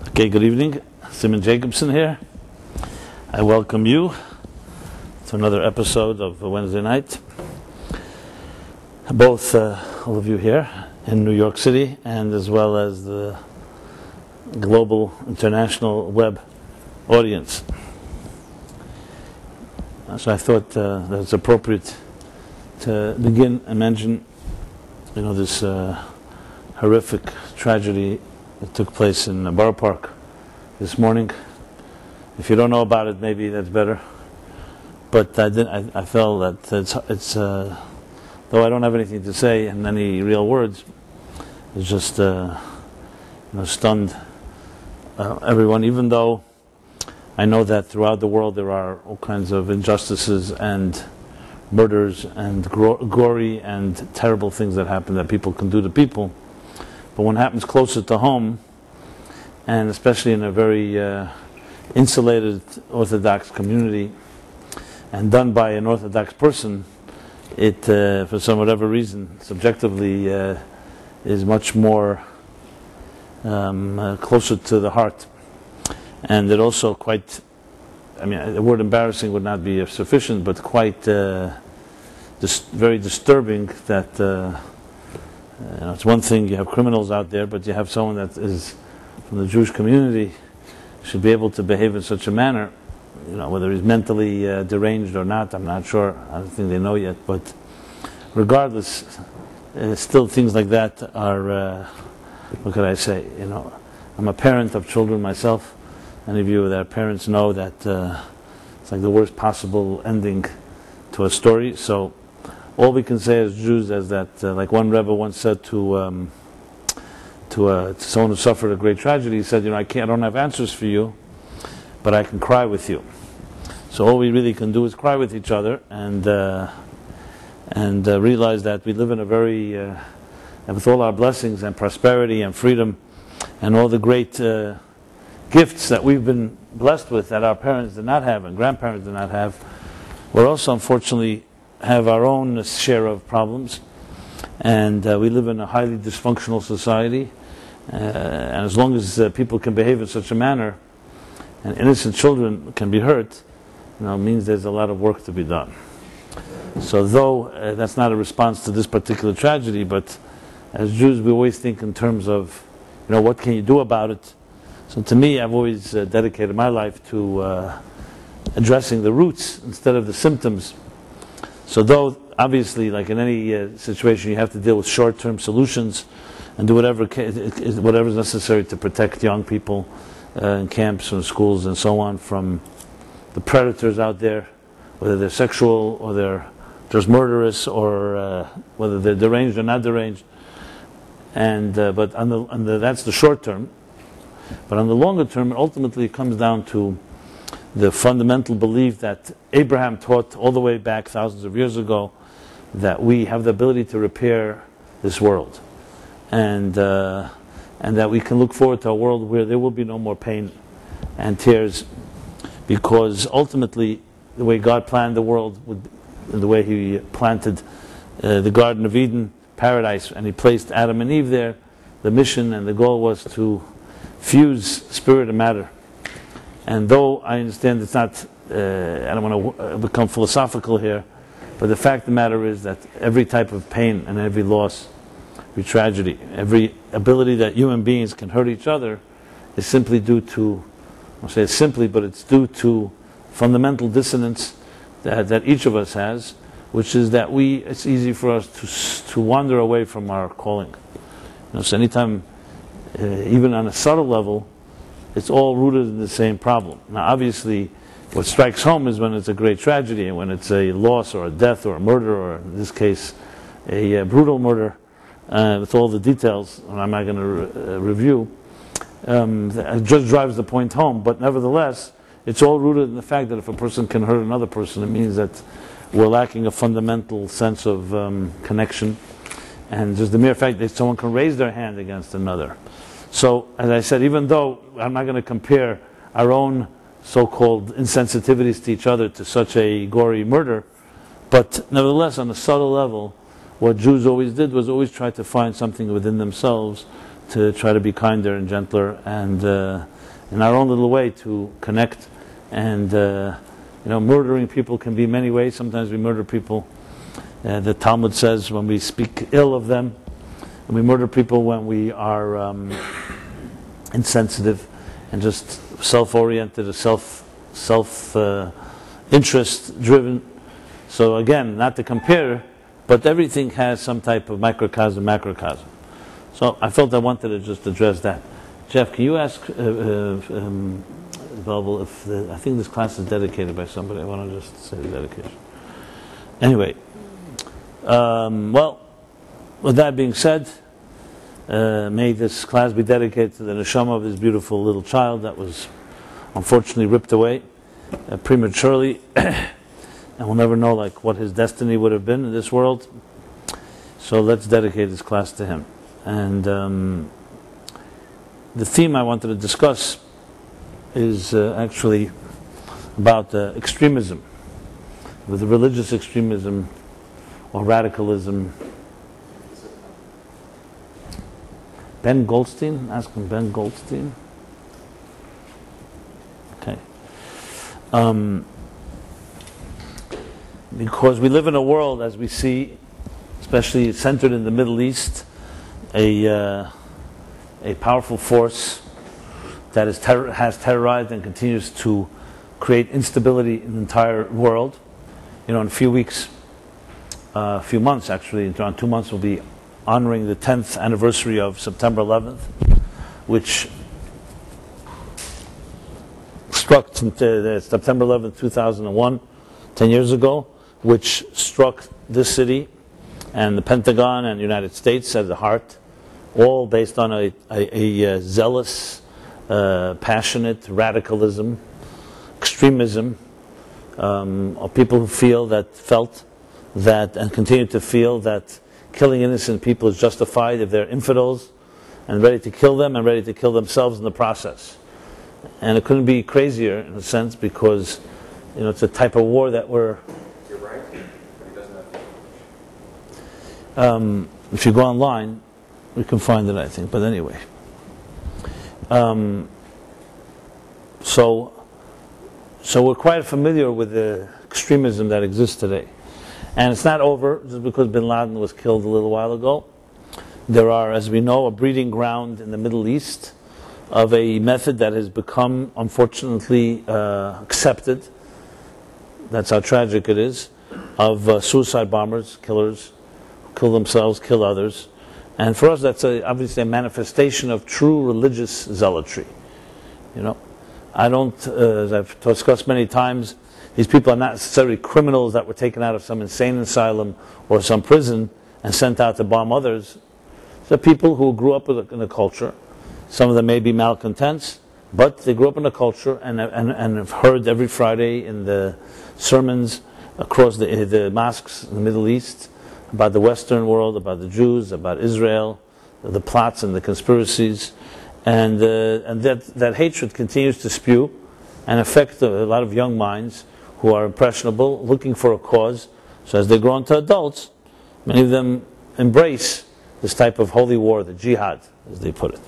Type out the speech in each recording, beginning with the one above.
Okay, good evening. Simon Jacobson here. I welcome you to another episode of Wednesday night. Both all of you here in New York City and as well as the global international web audience. So I thought that it's appropriate to begin and mention, this horrific tragedy that took place in Borough Park this morning. If you don't know about it, maybe that's better. But I felt that it's though I don't have anything to say in any real words, it's just stunned everyone. Even though I know that throughout the world there are all kinds of injustices and murders and gory and terrible things that happen that people can do to people. But when it happens closer to home, and especially in a very insulated Orthodox community, and done by an Orthodox person, it, for some whatever reason, subjectively, is much more closer to the heart. And it also quite, the word embarrassing would not be sufficient, but quite very disturbing that it's one thing you have criminals out there, but you have someone that is from the Jewish community should be able to behave in such a manner, whether he's mentally deranged or not, I'm not sure. I don't think they know yet. But regardless, still things like that are, what could I say? I'm a parent of children myself. Any of you that are parents know that it's like the worst possible ending to a story. So all we can say as Jews is that, like one Rebbe once said to someone who suffered a great tragedy, he said, I don't have answers for you, but I can cry with you. So all we really can do is cry with each other and realize that we live in a very, with all our blessings and prosperity and freedom and all the great gifts that we've been blessed with that our parents did not have and grandparents did not have, we're also unfortunately have our own share of problems, and we live in a highly dysfunctional society, and as long as people can behave in such a manner and innocent children can be hurt, it means there's a lot of work to be done. So though that's not a response to this particular tragedy, but as Jews we always think in terms of what can you do about it. So to me, I've always dedicated my life to addressing the roots instead of the symptoms. So though, obviously, like in any situation, you have to deal with short-term solutions and do whatever is necessary to protect young people in camps and schools and so on from the predators out there, whether they're sexual or they're just murderous or whether they're deranged or not deranged. And but that's the short term. But on the longer term, it ultimately comes down to the fundamental belief that Abraham taught all the way back thousands of years ago, that we have the ability to repair this world, and that we can look forward to a world where there will be no more pain and tears, because ultimately the way God planned the world, the way He planted the Garden of Eden, paradise, and He placed Adam and Eve there, the mission and the goal was to fuse spirit and matter. And though I understand it's not, I don't want to become philosophical here, but the fact of the matter is that every type of pain and every loss, every tragedy, every ability that human beings can hurt each other is simply due to, I'll say it's simply, but it's due to fundamental dissonance that each of us has, which is that it's easy for us to wander away from our calling. So anytime, even on a subtle level, it's all rooted in the same problem. Now obviously what strikes home is when it's a great tragedy, and when it's a loss or a death or a murder, or in this case a brutal murder, with all the details, and I'm not going to review, it just drives the point home. But nevertheless, it's all rooted in the fact that if a person can hurt another person, it means that we're lacking a fundamental sense of connection, and just the mere fact that someone can raise their hand against another. So, as I said, even though I'm not going to compare our own so-called insensitivities to each other to such a gory murder, but nevertheless, on a subtle level, what Jews always did was always try to find something within themselves to try to be kinder and gentler and in our own little way to connect. And murdering people can be many ways. Sometimes we murder people. The Talmud says when we speak ill of them, and we murder people when we are insensitive and just self-oriented, or self-interest driven. So again, not to compare, but everything has some type of microcosm, macrocosm. So I felt I wanted to just address that. Jeff, can you ask Velvel if I think this class is dedicated by somebody. I want to just say the dedication. Anyway, well, with that being said, may this class be dedicated to the neshama of this beautiful little child that was unfortunately ripped away prematurely, and we'll never know what his destiny would have been in this world. So let's dedicate this class to him. And the theme I wanted to discuss is actually about extremism, with the religious extremism or radicalism. Ben Goldstein? Ask him, Ben Goldstein. Okay. Because we live in a world, as we see, especially centered in the Middle East, a powerful force that has terrorized and continues to create instability in the entire world. In a few weeks, a few months actually, in around 2 months, we'll be honoring the 10th anniversary of September 11th, which struck September 11th, 2001, 10 years ago, which struck this city and the Pentagon and the United States at the heart, all based on a zealous, passionate radicalism, extremism of people who felt that, and continue to feel that killing innocent people is justified if they're infidels, and ready to kill them and ready to kill themselves in the process. And it couldn't be crazier in a sense, because it's a type of war that we're. You're right, but he doesn't have. If you go online, we can find it, I think. But anyway, so we're quite familiar with the extremism that exists today, and it's not over just because Bin Laden was killed a little while ago. There are, as we know, a breeding ground in the Middle East of a method that has become, unfortunately, accepted. That's how tragic it is, of suicide bombers, killers, kill themselves, kill others. And for us, that's obviously a manifestation of true religious zealotry. I don't, as I've discussed many times, these people are not necessarily criminals that were taken out of some insane asylum or some prison and sent out to bomb others. They're people who grew up in a culture. Some of them may be malcontents, but they grew up in a culture and have heard every Friday in the sermons across the mosques in the Middle East about the Western world, about the Jews, about Israel, the plots and the conspiracies, and that hatred continues to spew and affect a lot of young minds who are impressionable, looking for a cause. So as they grow into adults, many of them embrace this type of holy war, the jihad, as they put it.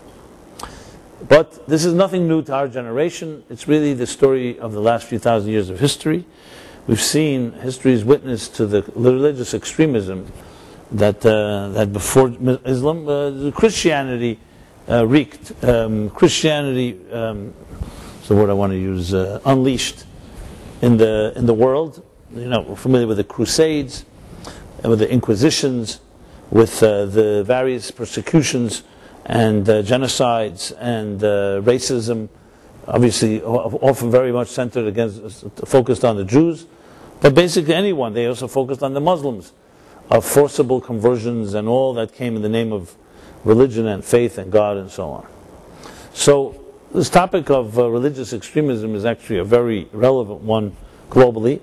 But this is nothing new to our generation. It's really the story of the last few thousand years of history. We've seen history's witness to the religious extremism that before Islam, Christianity wreaked. Christianity, is the word I want to use, unleashed in the world. We're familiar with the Crusades, with the Inquisitions, with the various persecutions and genocides and racism, obviously often very much focused on the Jews, but basically anyone. They also focused on the Muslims, of forcible conversions and all that came in the name of religion and faith and God and so on. So this topic of religious extremism is actually a very relevant one globally,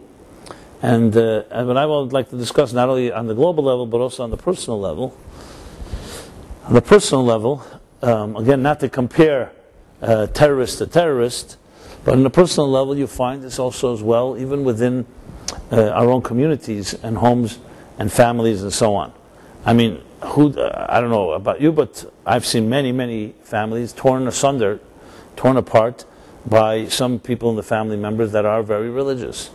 and what I would like to discuss not only on the global level but also on the personal level. On the personal level, again, not to compare terrorist to terrorist, but on the personal level you find this also as well, even within our own communities and homes and families and so on. I mean, I don't know about you, but I've seen many, many families torn asunder, torn apart by some people in the family members that are very religious,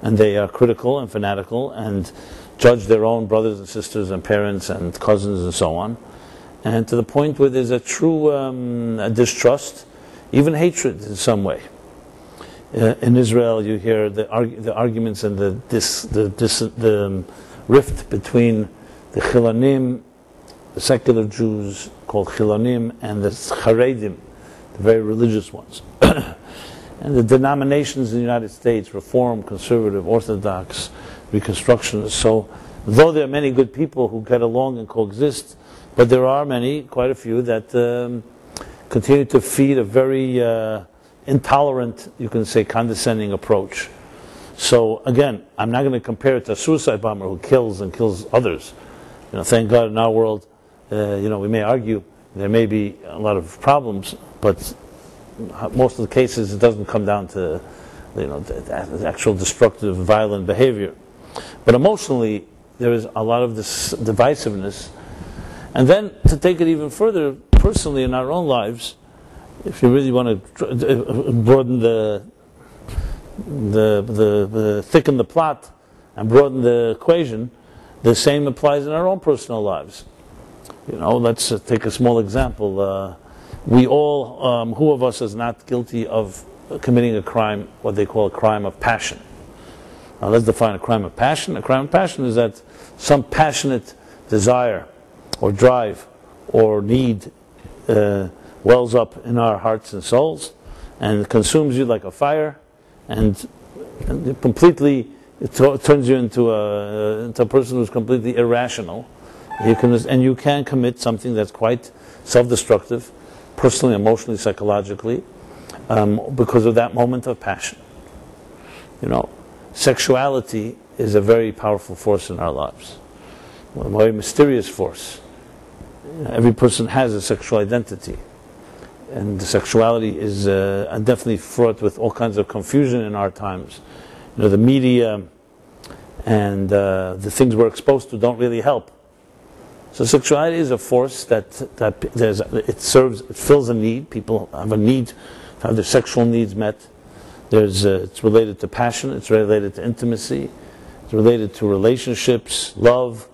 and they are critical and fanatical and judge their own brothers and sisters and parents and cousins and so on, and to the point where there's a true distrust, even hatred in some way. In Israel, you hear the arguments and the rift between the Chilonim, the secular Jews called Chilonim, and the Haredim, the very religious ones. And the denominations in the United States, Reform, Conservative, Orthodox, Reconstructionists. So, though there are many good people who get along and coexist, but there are many, quite a few, that continue to feed a very intolerant, you can say, condescending approach. So, again, I'm not going to compare it to a suicide bomber who kills and kills others. Thank God in our world, we may argue there may be a lot of problems, but most of the cases it doesn't come down to the actual destructive, violent behavior. But emotionally, there is a lot of this divisiveness. And then to take it even further, personally in our own lives, if you really want to broaden thicken the plot and broaden the equation, the same applies in our own personal lives. Let's take a small example. We all, who of us is not guilty of committing a crime, what they call a crime of passion? Now let's define a crime of passion. A crime of passion is that some passionate desire or drive or need wells up in our hearts and souls and consumes you like a fire, and it completely turns you into a person who's completely irrational. You can commit something that's quite self-destructive, personally, emotionally, psychologically, because of that moment of passion. Sexuality is a very powerful force in our lives, a very mysterious force. Every person has a sexual identity, and the sexuality is definitely fraught with all kinds of confusion in our times. The media and the things we're exposed to don't really help. So sexuality is a force that fills a need. People have a need to have their sexual needs met. It's related to passion. It's related to intimacy. It's related to relationships, love,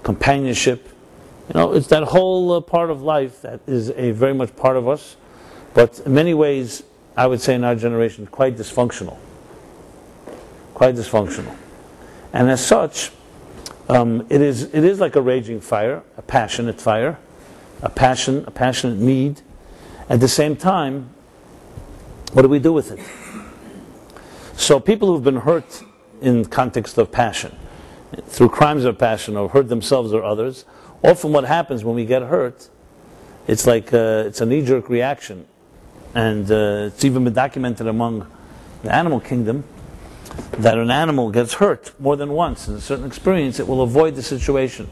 companionship. It's that whole part of life that is a very much part of us, but in many ways, I would say in our generation, quite dysfunctional. Quite dysfunctional, and as such, it is like a raging fire, a passionate fire, a passionate need. At the same time, what do we do with it? So people who've been hurt in context of passion, through crimes of passion, or hurt themselves or others, often what happens when we get hurt, it's like it's a knee-jerk reaction, and it's even been documented among the animal kingdom that an animal gets hurt more than once in a certain experience, it will avoid the situation.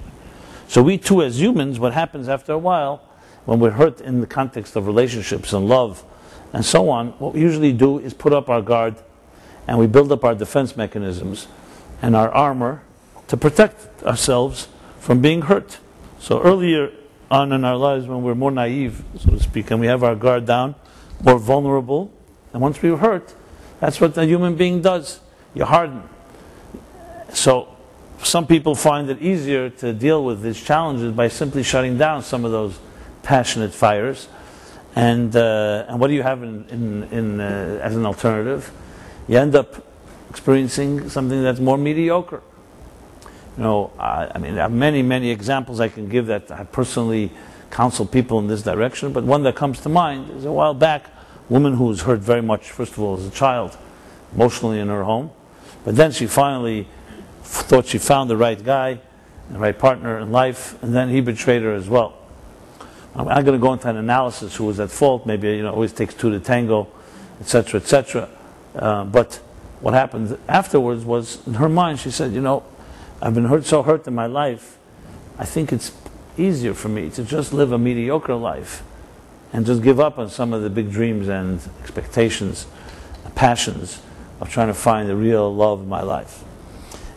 So we too, as humans, what happens after a while, when we're hurt in the context of relationships and love and so on, what we usually do is put up our guard and we build up our defense mechanisms and our armor to protect ourselves from being hurt. So earlier on in our lives, when we're more naive, so to speak, and we have our guard down, more vulnerable, and once we're hurt, that's what a human being does. You harden. So some people find it easier to deal with these challenges by simply shutting down some of those passionate fires. And what do you have as an alternative? You end up experiencing something that's more mediocre. I mean, I have many, many examples I can give that I personally counsel people in this direction, but one that comes to mind is a while back, a woman who was hurt very much, first of all, as a child, emotionally in her home, but then she finally thought she found the right guy, the right partner in life, and then he betrayed her as well. I'm not going to go into an analysis who was at fault, maybe it always takes two to tango, etc., etc. But what happened afterwards was, in her mind, she said, I've been so hurt in my life, I think it's easier for me to just live a mediocre life and just give up on some of the big dreams and expectations, passions of trying to find the real love of my life.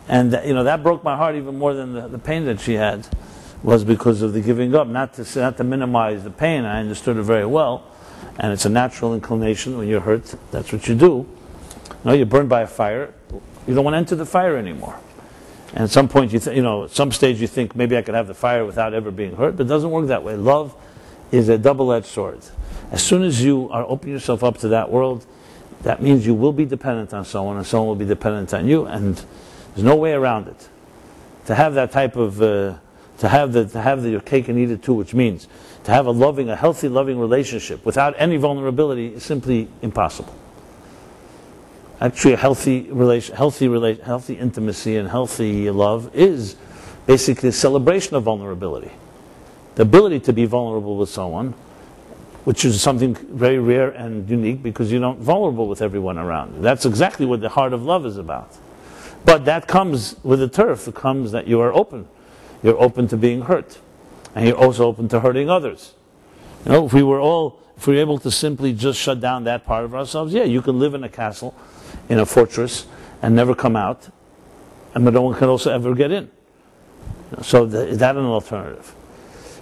And that broke my heart even more than the pain that she had, was because of the giving up. Not to minimize the pain, I understood it very well, and it's a natural inclination. When you're hurt, that's what you do. You're burned by a fire. You don't want to enter the fire anymore. And at some point, at some stage, you think maybe I could have the fire without ever being hurt, but it doesn't work that way. Love is a double-edged sword. As soon as you are opening yourself up to that world, that means you will be dependent on someone, and someone will be dependent on you, and there's no way around it. To have that type of, to have your cake and eat it too, which means to have a healthy, loving relationship without any vulnerability is simply impossible. Actually, a healthy intimacy and healthy love is basically a celebration of vulnerability. The ability to be vulnerable with someone, which is something very rare and unique because you're not vulnerable with everyone around you. That's exactly what the heart of love is about. But that comes with the turf. It comes that you are open. You're open to being hurt. And you're also open to hurting others. If we were able to simply just shut down that part of ourselves, you can live in a castle, in a fortress, and never come out, and no one can also ever get in. So is that an alternative?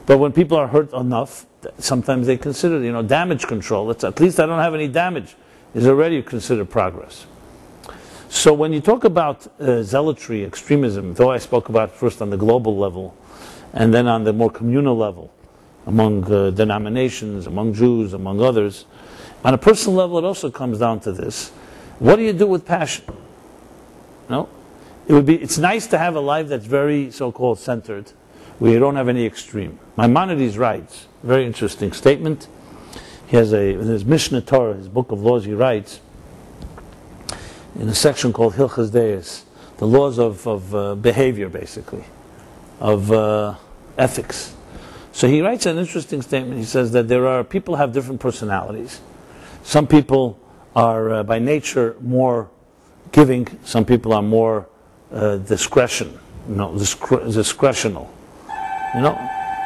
But when people are hurt enough, sometimes they consider, damage control. At least I don't have any damage, is already considered progress. So when you talk about zealotry, extremism, though I spoke about first on the global level, and then on the more communal level, among denominations, among Jews, among others, on a personal level it also comes down to this. What do you do with passion? It's nice to have a life that's very so-called centered, where you don't have any extreme. Maimonides writes, very interesting statement. He has in his Mishnah Torah, his book of laws, he writes, in a section called Hilchas Deis, the laws of behavior, basically, of ethics. So he writes an interesting statement. He says that people have different personalities. Some people are by nature more giving. Some people are more discretional.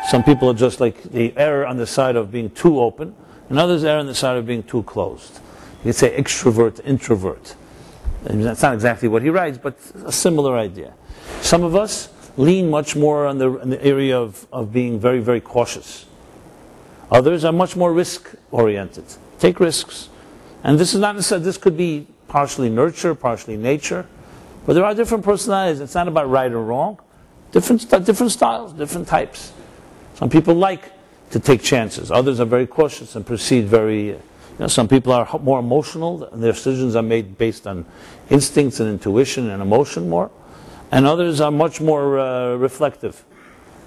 Some people are just like they err on the side of being too open, and others err on the side of being too closed. You could say extrovert, introvert. And that's not exactly what he writes, but a similar idea. Some of us lean much more on the area of being very, very cautious. Others are much more risk-oriented. Take risks. And this is not necessarily, this could be partially nurture, partially nature. But there are different personalities. It's not about right or wrong. Different styles, different types. Some people like to take chances. Others are very cautious and proceed very... some people are more emotional. Their decisions are made based on instincts and intuition and emotion more. And others are much more reflective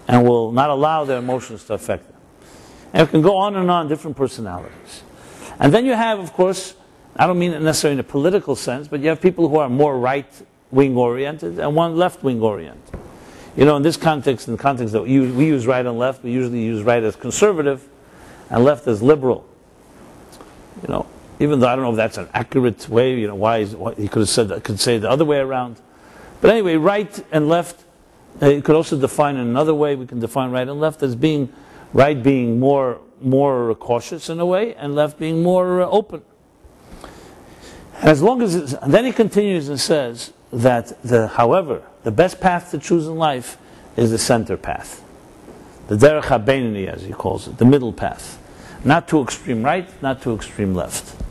and will not allow their emotions to affect them. And it can go on, different personalities. And then you have, of course, I don't mean it necessarily in a political sense, but you have people who are more right-wing oriented and one left-wing oriented. In this context, in the context that we use right and left, we usually use right as conservative and left as liberal. Even though I don't know if that's an accurate way, why he could say the other way around. But anyway, right and left, you could also define in another way. We can define right and left as being right being more cautious in a way, and left being more open. As long as and then he continues and says that however, the best path to choose in life is the center path, the derech habeinoni, as he calls it, the middle path, not too extreme right, not too extreme left,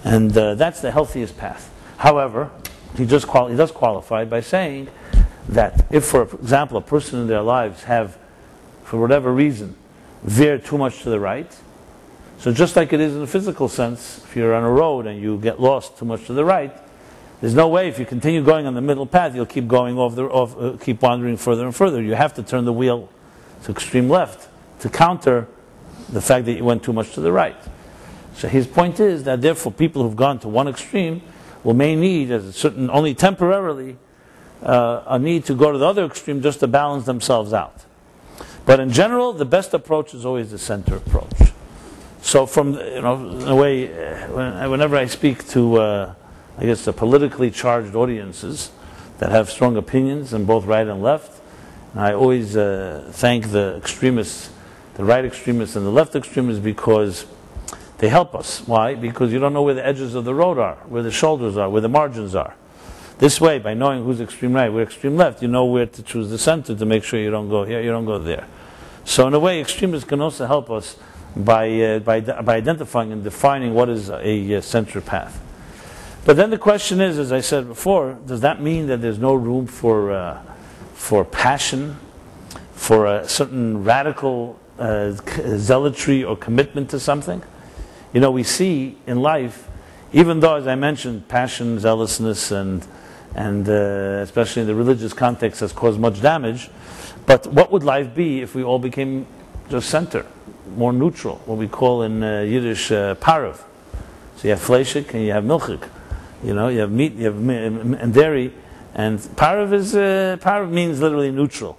and that's the healthiest path. However, he does qualify by saying that if, for example, a person in their lives have, for whatever reason, veered too much to the right, so just like it is in a physical sense, if you're on a road and you get lost too much to the right, there's no way if you continue going on the middle path, you'll keep going keep wandering further and further. You have to turn the wheel to extreme left to counter the fact that you went too much to the right. So his point is that therefore people who've gone to one extreme may need, only temporarily, a need to go to the other extreme just to balance themselves out. But in general, the best approach is always the center approach. So from, in a way, whenever I speak to, the politically charged audiences that have strong opinions in both right and left, I always thank the extremists, the right extremists and the left extremists, because they help us. Why? Because you don't know where the edges of the road are, where the shoulders are, where the margins are. This way, by knowing who's extreme right, where extreme left, you know where to choose the center to make sure you don't go here, you don't go there. So in a way, extremists can also help us by identifying and defining what is a centered path. But then the question is, as I said before, does that mean that there's no room for passion, for a certain radical zealotry or commitment to something? You know, we see in life, even though, as I mentioned, passion, zealousness, and especially in the religious context has caused much damage, but what would life be if we all became just center, more neutral, what we call in Yiddish parav? So you have fleshik and you have milchik. You know, you have meat, you have and dairy, and parav means literally neutral.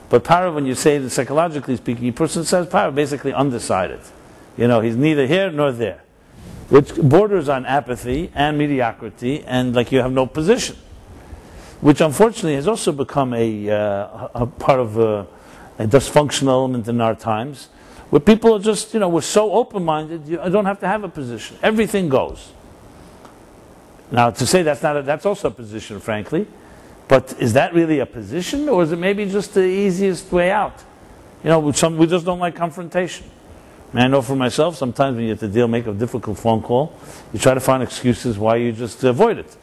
But parav, when you say it psychologically speaking, a person says parav, basically undecided. You know, he's neither here nor there, which borders on apathy and mediocrity, and like you have no position, which unfortunately has also become a part of a dysfunctional element in our times, where people are just, you know, we're so open-minded, you don't have to have a position. Everything goes. Now, to say that's also a position, frankly, but is that really a position, or is it maybe just the easiest way out? You know, we just don't like confrontation. I mean, I know for myself, sometimes when you have to make a difficult phone call, you try to find excuses why you just avoid it.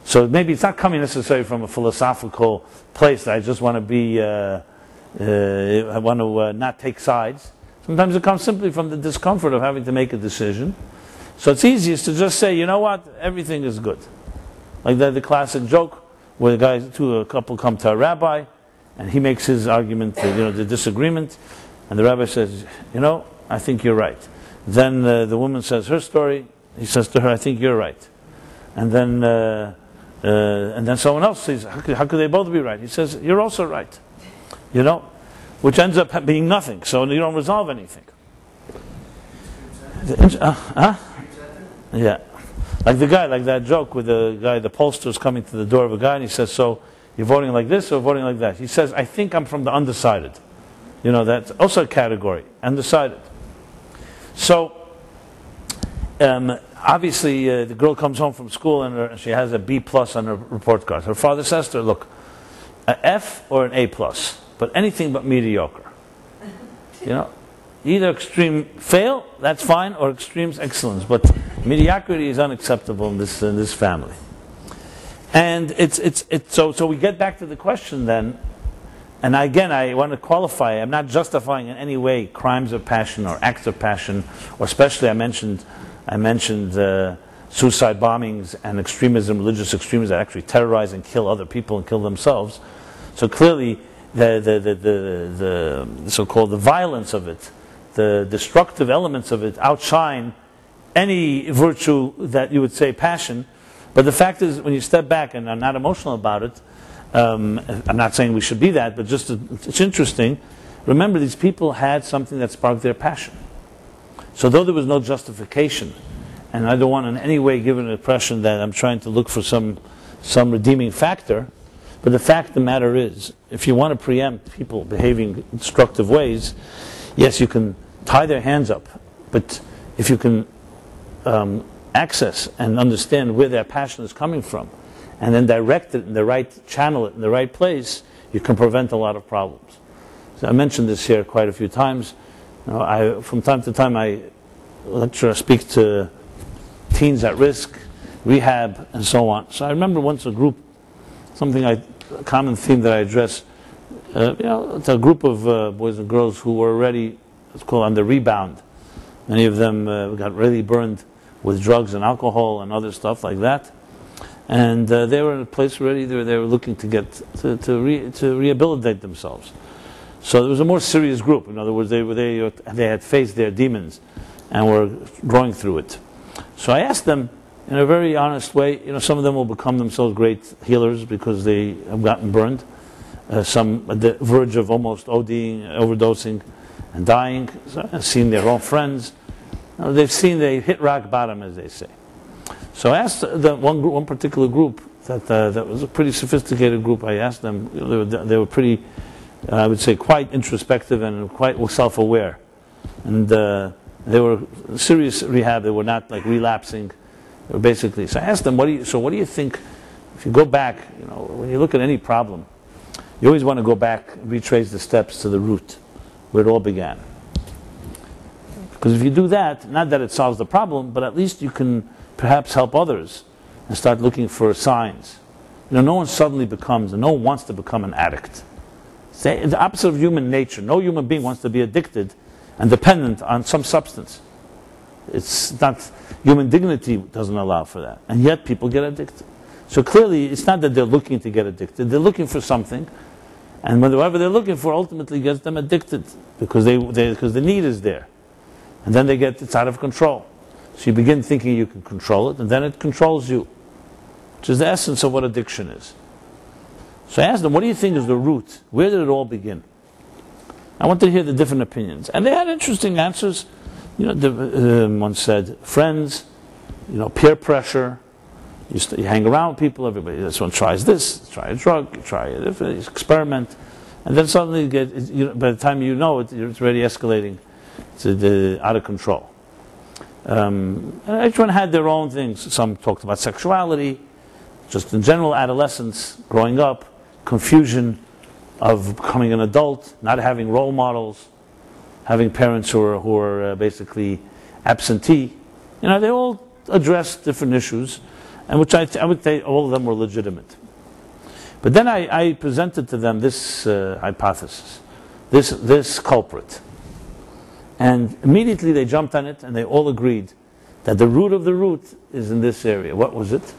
So maybe it's not coming necessarily from a philosophical place that I just want to be, I want to not take sides. Sometimes it comes simply from the discomfort of having to make a decision. So it's easiest to just say, you know what, everything is good. Like the classic joke where a couple come to a rabbi, and he makes his argument, the disagreement, and the rabbi says, you know, I think you're right. Then the woman says her story. He says to her, I think you're right. And then someone else says, how could they both be right? He says, you're also right. You know, which ends up being nothing. So you don't resolve anything. Yeah. Like that joke with the guy, the pollster's coming to the door of a guy, and he says, so you're voting like this or voting like that? He says, I think I'm from the undecided. You know, that's also a category, undecided. So, obviously, the girl comes home from school and she has a B+ on her report card. Her father says to her, look, an F or an A+, but anything but mediocre. You know, either extreme fail, that's fine, or extremes excellence. But mediocrity is unacceptable in this family. And so we get back to the question then. And again, I want to qualify. I'm not justifying in any way crimes of passion or acts of passion, or especially I mentioned suicide bombings and extremism, religious extremism that actually terrorize and kill other people and kill themselves. So clearly, the so-called the violence of it, the destructive elements of it outshine any virtue that you would say passion. But the fact is, when you step back, and I'm not emotional about it, I'm not saying we should be that, but just it's interesting. Remember, these people had something that sparked their passion. So though there was no justification, and I don't want in any way give an impression that I'm trying to look for some redeeming factor, but the fact of the matter is, if you want to preempt people behaving in destructive ways, yes, you can tie their hands up, but if you can access and understand where their passion is coming from, and then direct it in the right channel, it in the right place, you can prevent a lot of problems. So I mentioned this here quite a few times. You know, from time to time I speak to teens at risk, rehab, and so on. So I remember once a group, a common theme that I address, it's a group of boys and girls who were already, it's called on the rebound. Many of them got really burned with drugs and alcohol and other stuff like that. And they were in a place already they were looking to get to rehabilitate themselves. So it was a more serious group. In other words, they had faced their demons and were growing through it. So I asked them in a very honest way. You know, some of them will become themselves great healers because they have gotten burned. Some at the verge of almost ODing, overdosing, and dying. So I've seen their own friends. They hit rock bottom, as they say. So I asked one particular group that was a pretty sophisticated group. I asked them, they were pretty, I would say, quite introspective and quite self-aware, and they were serious rehab. They were not like relapsing, basically. So I asked them, what do you think? If you go back, when you look at any problem, you always want to go back, retrace the steps to the root, where it all began. Because if you do that, not that it solves the problem, but at least you can perhaps help others and start looking for signs. No one suddenly becomes, and no one wants to become an addict. It's the opposite of human nature. No human being wants to be addicted and dependent on some substance. It's not, human dignity doesn't allow for that. And yet people get addicted. So clearly, it's not that they're looking to get addicted. They're looking for something. And whatever they're looking for ultimately gets them addicted because because the need is there. And then it's out of control. So you begin thinking you can control it, and then it controls you, which is the essence of what addiction is. So I asked them, what do you think is the root? Where did it all begin? I wanted to hear the different opinions. And they had interesting answers. One said, friends, peer pressure. You hang around with people, this one tries this, try a drug, you try a different experiment. And then suddenly, by the time you know it, it's already escalating to out of control. And each one had their own things. Some talked about sexuality, just in general, adolescence, growing up, confusion of becoming an adult, not having role models, having parents who are basically absentee. They all addressed different issues, and which I would say all of them were legitimate. But then I presented to them this hypothesis, this culprit. And immediately they jumped on it, and they all agreed that the root of the root is in this area. What was it?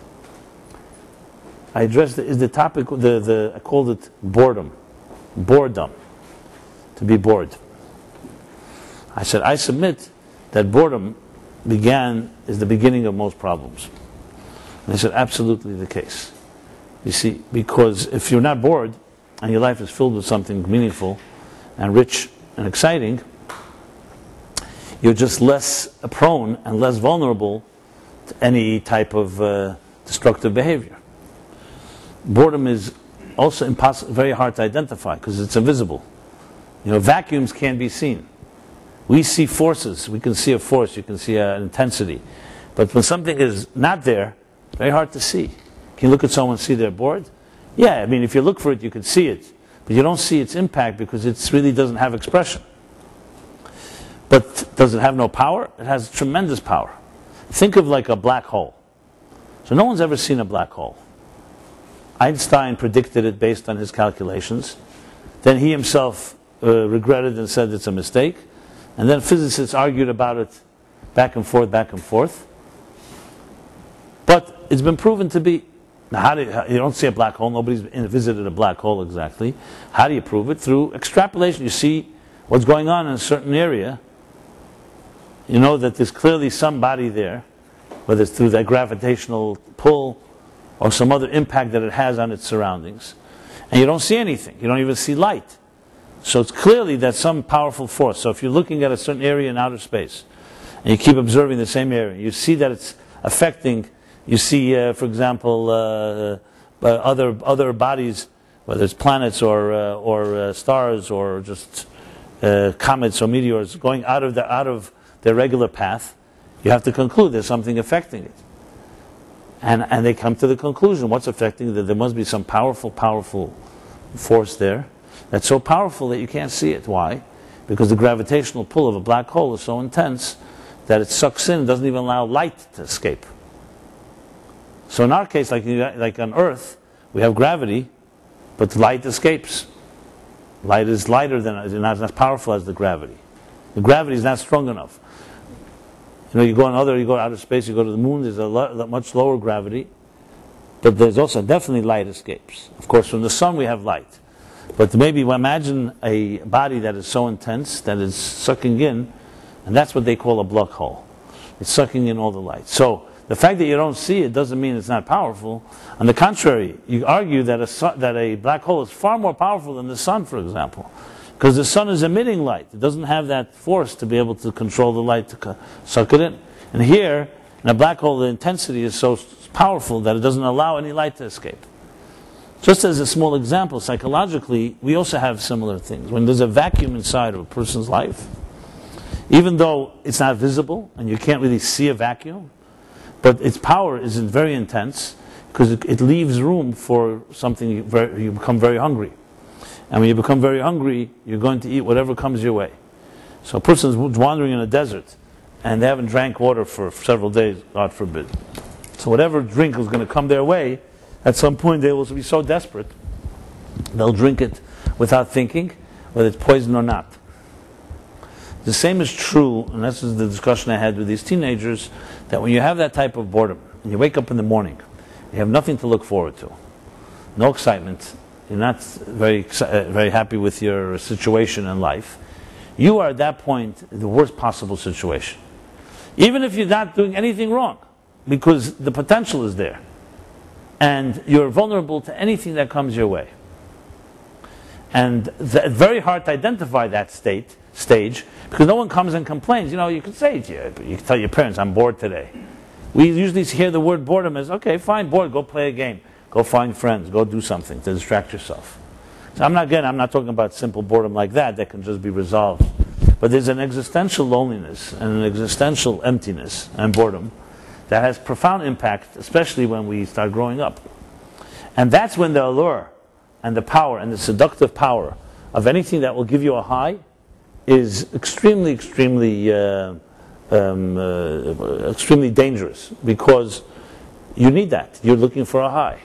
I addressed the topic. I called it boredom. Boredom. To be bored. I said, I submit that boredom is the beginning of most problems. And they said, absolutely the case. You see, because if you're not bored, and your life is filled with something meaningful and rich and exciting, you're just less prone and less vulnerable to any type of destructive behavior. Boredom is also very hard to identify because it's invisible. Vacuums can't be seen. We see forces. We can see a force. You can see an intensity. But when something is not there, very hard to see. Can you look at someone and see they're bored? Yeah, if you look for it, you can see it. But you don't see its impact because it really doesn't have expression. But does it have no power? It has tremendous power. Think of like a black hole. So no one's ever seen a black hole. Einstein predicted it based on his calculations. Then he himself regretted and said it's a mistake. And then physicists argued about it back and forth, back and forth. But it's been proven to be. Now, you don't see a black hole. Nobody's visited a black hole exactly. How do you prove it? Through extrapolation. You see what's going on in a certain area. You know that there's clearly some body there, whether it's through that gravitational pull or some other impact that it has on its surroundings. And you don't see anything. You don't even see light. So it's clearly that some powerful force. So if you're looking at a certain area in outer space, and you keep observing the same area, you see that it's affecting, you see, for example, other bodies, whether it's planets or stars or just comets or meteors going out of their regular path, you have to conclude there's something affecting it. And they come to the conclusion, what's affecting it? There must be some powerful force there that's so powerful that you can't see it. Why? Because the gravitational pull of a black hole is so intense that it sucks in and doesn't even allow light to escape. So in our case, like on Earth, we have gravity, but light escapes. Light is lighter than, not as powerful as the gravity. The gravity is not strong enough. You go to outer space, you go to the moon, there's a much lower gravity, but there's also definitely light escapes. Of course, from the sun we have light. But maybe imagine a body that is so intense that it's sucking in, and that's what they call a black hole. It's sucking in all the light. So the fact that you don't see it doesn't mean it's not powerful. On the contrary, you argue that a black hole is far more powerful than the sun, for example. Because the sun is emitting light. It doesn't have that force to be able to control the light to suck it in. And here, in a black hole, the intensity is so powerful that it doesn't allow any light to escape. Just as a small example, psychologically, we also have similar things. When there's a vacuum inside of a person's life, even though it's not visible and you can't really see a vacuum, but its power is very intense because it leaves room for something, you become very hungry. And when you become very hungry, you're going to eat whatever comes your way. So a person's wandering in a desert, and they haven't drank water for several days, God forbid. So whatever drink is going to come their way, at some point they will be so desperate, they'll drink it without thinking whether it's poison or not. The same is true, and this is the discussion I had with these teenagers, that when you have that type of boredom, and you wake up in the morning, you have nothing to look forward to, no excitement, you're not very happy with your situation in life, you are at that point in the worst possible situation. Even if you're not doing anything wrong, because the potential is there, and you're vulnerable to anything that comes your way. And it's very hard to identify that stage, because no one comes and complains. You know, you can say it to you. You can tell your parents, I'm bored today. We usually hear the word boredom as, okay, fine, bored, go play a game. Go find friends, go do something to distract yourself. So I'm not talking about simple boredom like that can just be resolved. But there's an existential loneliness and an existential emptiness and boredom that has profound impact, especially when we start growing up. And that's when the allure and the power and the seductive power of anything that will give you a high is extremely dangerous, because you need that. You're looking for a high.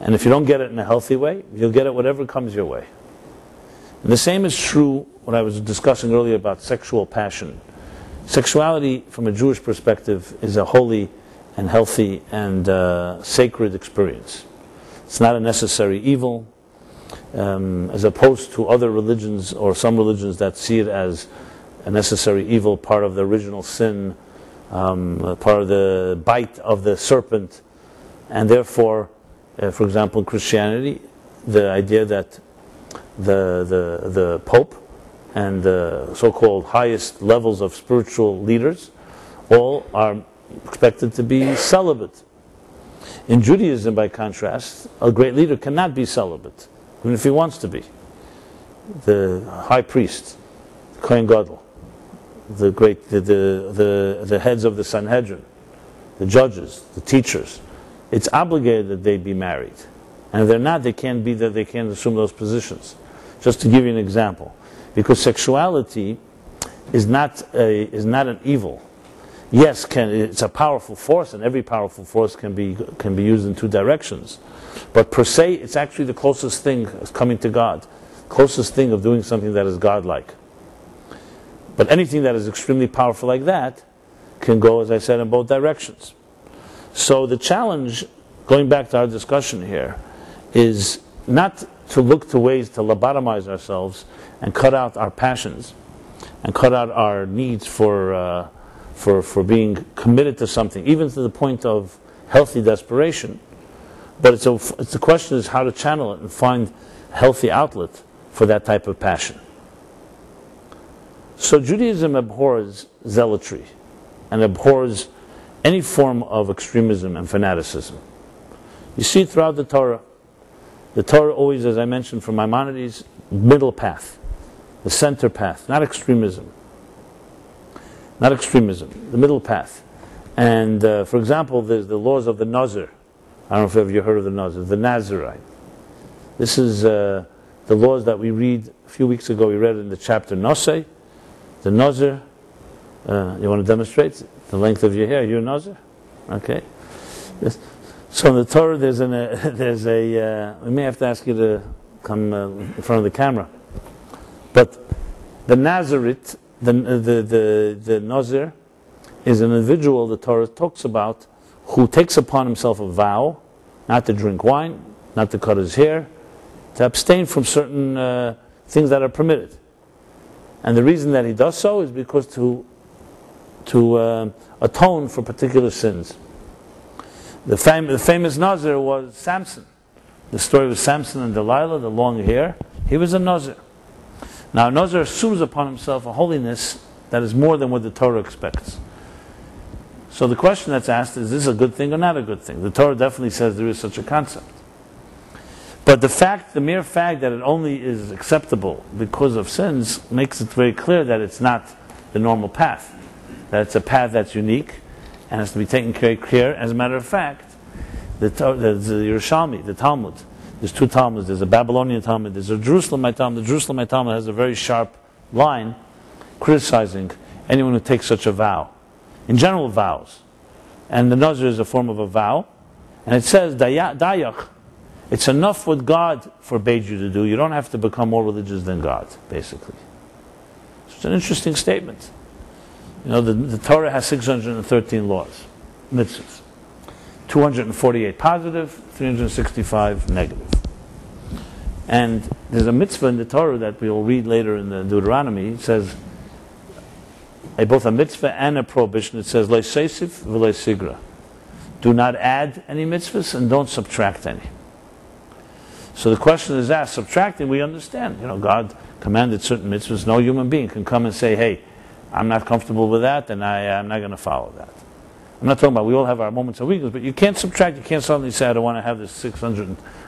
And if you don't get it in a healthy way, you'll get it whatever comes your way. And the same is true when I was discussing earlier about sexual passion. Sexuality, from a Jewish perspective, is a holy and healthy and sacred experience. It's not a necessary evil, as opposed to other religions, or some religions that see it as a necessary evil, part of the original sin, part of the bite of the serpent, and therefore, for example, in Christianity, the idea that the Pope and the so-called highest levels of spiritual leaders all are expected to be celibate. In Judaism, by contrast, a great leader cannot be celibate, even if he wants to be. The high priest, Kohen Gadol, the heads of the Sanhedrin, the judges, the teachers, it's obligated that they be married. And if they're not, they can't assume those positions. Just to give you an example. Because sexuality is not an evil. Yes, it's a powerful force, and every powerful force can be used in two directions. But per se, it's actually the closest thing of coming to God, closest thing of doing something that is godlike. But anything that is extremely powerful like that can go, as I said, in both directions. So the challenge, going back to our discussion here, is not to look to ways to lobotomize ourselves and cut out our passions and cut out our needs for being committed to something, even to the point of healthy desperation. But the question is how to channel it and find a healthy outlet for that type of passion. So Judaism abhors zealotry and abhors any form of extremism and fanaticism. You see it throughout the Torah. The Torah always, as I mentioned from Maimonides, middle path, the center path, not extremism. Not extremism, the middle path. And for example, there's the laws of the Nazir. I don't know if you've heard of the Nazir, the Nazirite. This is the laws that we read a few weeks ago. We read in the chapter Nosei, the Nazir. You want to demonstrate the length of your hair? You're a Nazir? Okay. Yes. So in the Torah, we may have to ask you to come in front of the camera. But the Nazirite, the Nazir, is an individual the Torah talks about who takes upon himself a vow not to drink wine, not to cut his hair, to abstain from certain things that are permitted. And the reason that he does so is because to atone for particular sins. The famous Nazir was Samson. The story of Samson and Delilah, the long hair. He was a Nazir. Now, a Nazir assumes upon himself a holiness that is more than what the Torah expects. So the question that's asked is this a good thing or not a good thing? The Torah definitely says there is such a concept. But the mere fact that it only is acceptable because of sins makes it very clear that it's not the normal path. That it's a path that's unique and has to be taken care. As a matter of fact, the Yerushalmi, the Talmud, there's two Talmuds. There's a Babylonian Talmud, there's a Jerusalemite Talmud. The Jerusalemite Talmud has a very sharp line criticizing anyone who takes such a vow. In general, vows. And the nazir is a form of a vow. And it says, dayach, it's enough what God forbade you to do. You don't have to become more religious than God, basically. So it's an interesting statement. You know, the Torah has 613 laws, mitzvahs. 248 positive, 365 negative. And there's a mitzvah in the Torah that we will read later in the Deuteronomy. It says, both a mitzvah and a prohibition. It says, le'seisif v'le'sigra. Do not add any mitzvahs and don't subtract any. So the question is asked, subtracting, we understand. You know, God commanded certain mitzvahs. No human being can come and say, hey, I'm not comfortable with that and I'm not going to follow that. I'm not talking about, we all have our moments of weakness, but you can't subtract, you can't suddenly say, I don't want to have this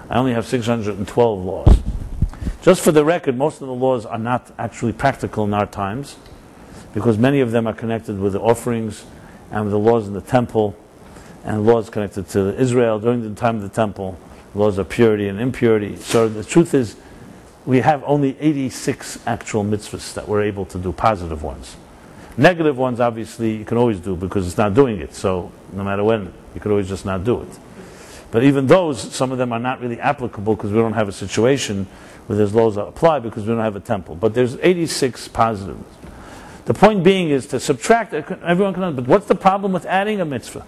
I only have 612 laws. Just for the record, most of the laws are not actually practical in our times, because many of them are connected with the offerings and with the laws in the temple, and laws connected to Israel during the time of the temple, laws of purity and impurity. So the truth is, we have only 86 actual mitzvahs that we're able to do, positive ones. Negative ones, obviously, you can always do because it's not doing it. So no matter when, you could always just not do it. But even those, some of them are not really applicable because we don't have a situation where there's laws that apply because we don't have a temple. But there's 86 positives. The point being is to subtract, everyone can understand, but what's the problem with adding a mitzvah?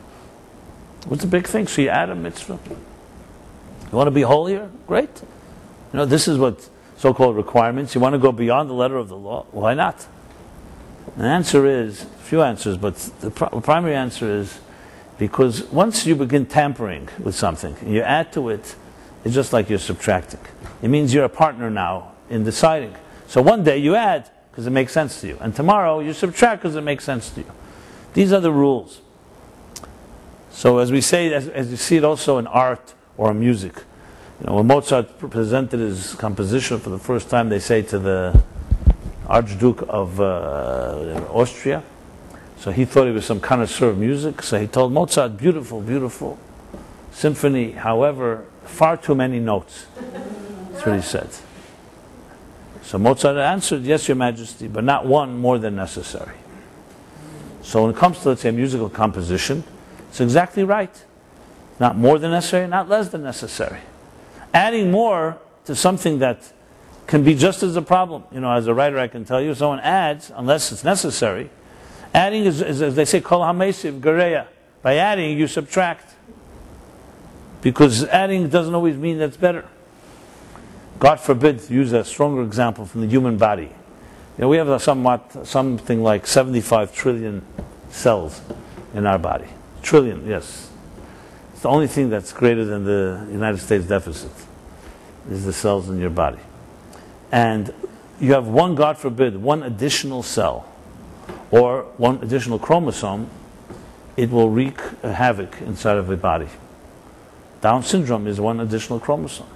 What's the big thing? So you add a mitzvah. You want to be holier? Great. You know, this is what so-called requirements. You want to go beyond the letter of the law? Why not? The answer is, a few answers, but the primary answer is because once you begin tampering with something and you add to it, it's just like you're subtracting. It means you're a partner now in deciding. So one day you add because it makes sense to you, and tomorrow you subtract because it makes sense to you. These are the rules. So as we say, as you see it also in art or in music, you know, when Mozart presented his composition for the first time, they say to the Archduke of Austria. So he thought he was some connoisseur of music. So he told Mozart, beautiful, beautiful symphony, however, far too many notes. That's what he said. So Mozart answered, yes, Your Majesty, but not one more than necessary. So when it comes to, let's say, musical composition, it's exactly right. Not more than necessary, not less than necessary. Adding more to something that can be just as a problem. You know, as a writer, I can tell you, if someone adds, unless it's necessary, adding is as they say, kol hamesiv gereya. By adding, you subtract. Because adding doesn't always mean that's better. God forbid to use a stronger example from the human body. You know, we have something like 75 trillion cells in our body. Trillion, yes. It's the only thing that's greater than the United States deficit, is the cells in your body. And you have one, God forbid, one additional cell or one additional chromosome, it will wreak havoc inside of a body. Down syndrome is one additional chromosome.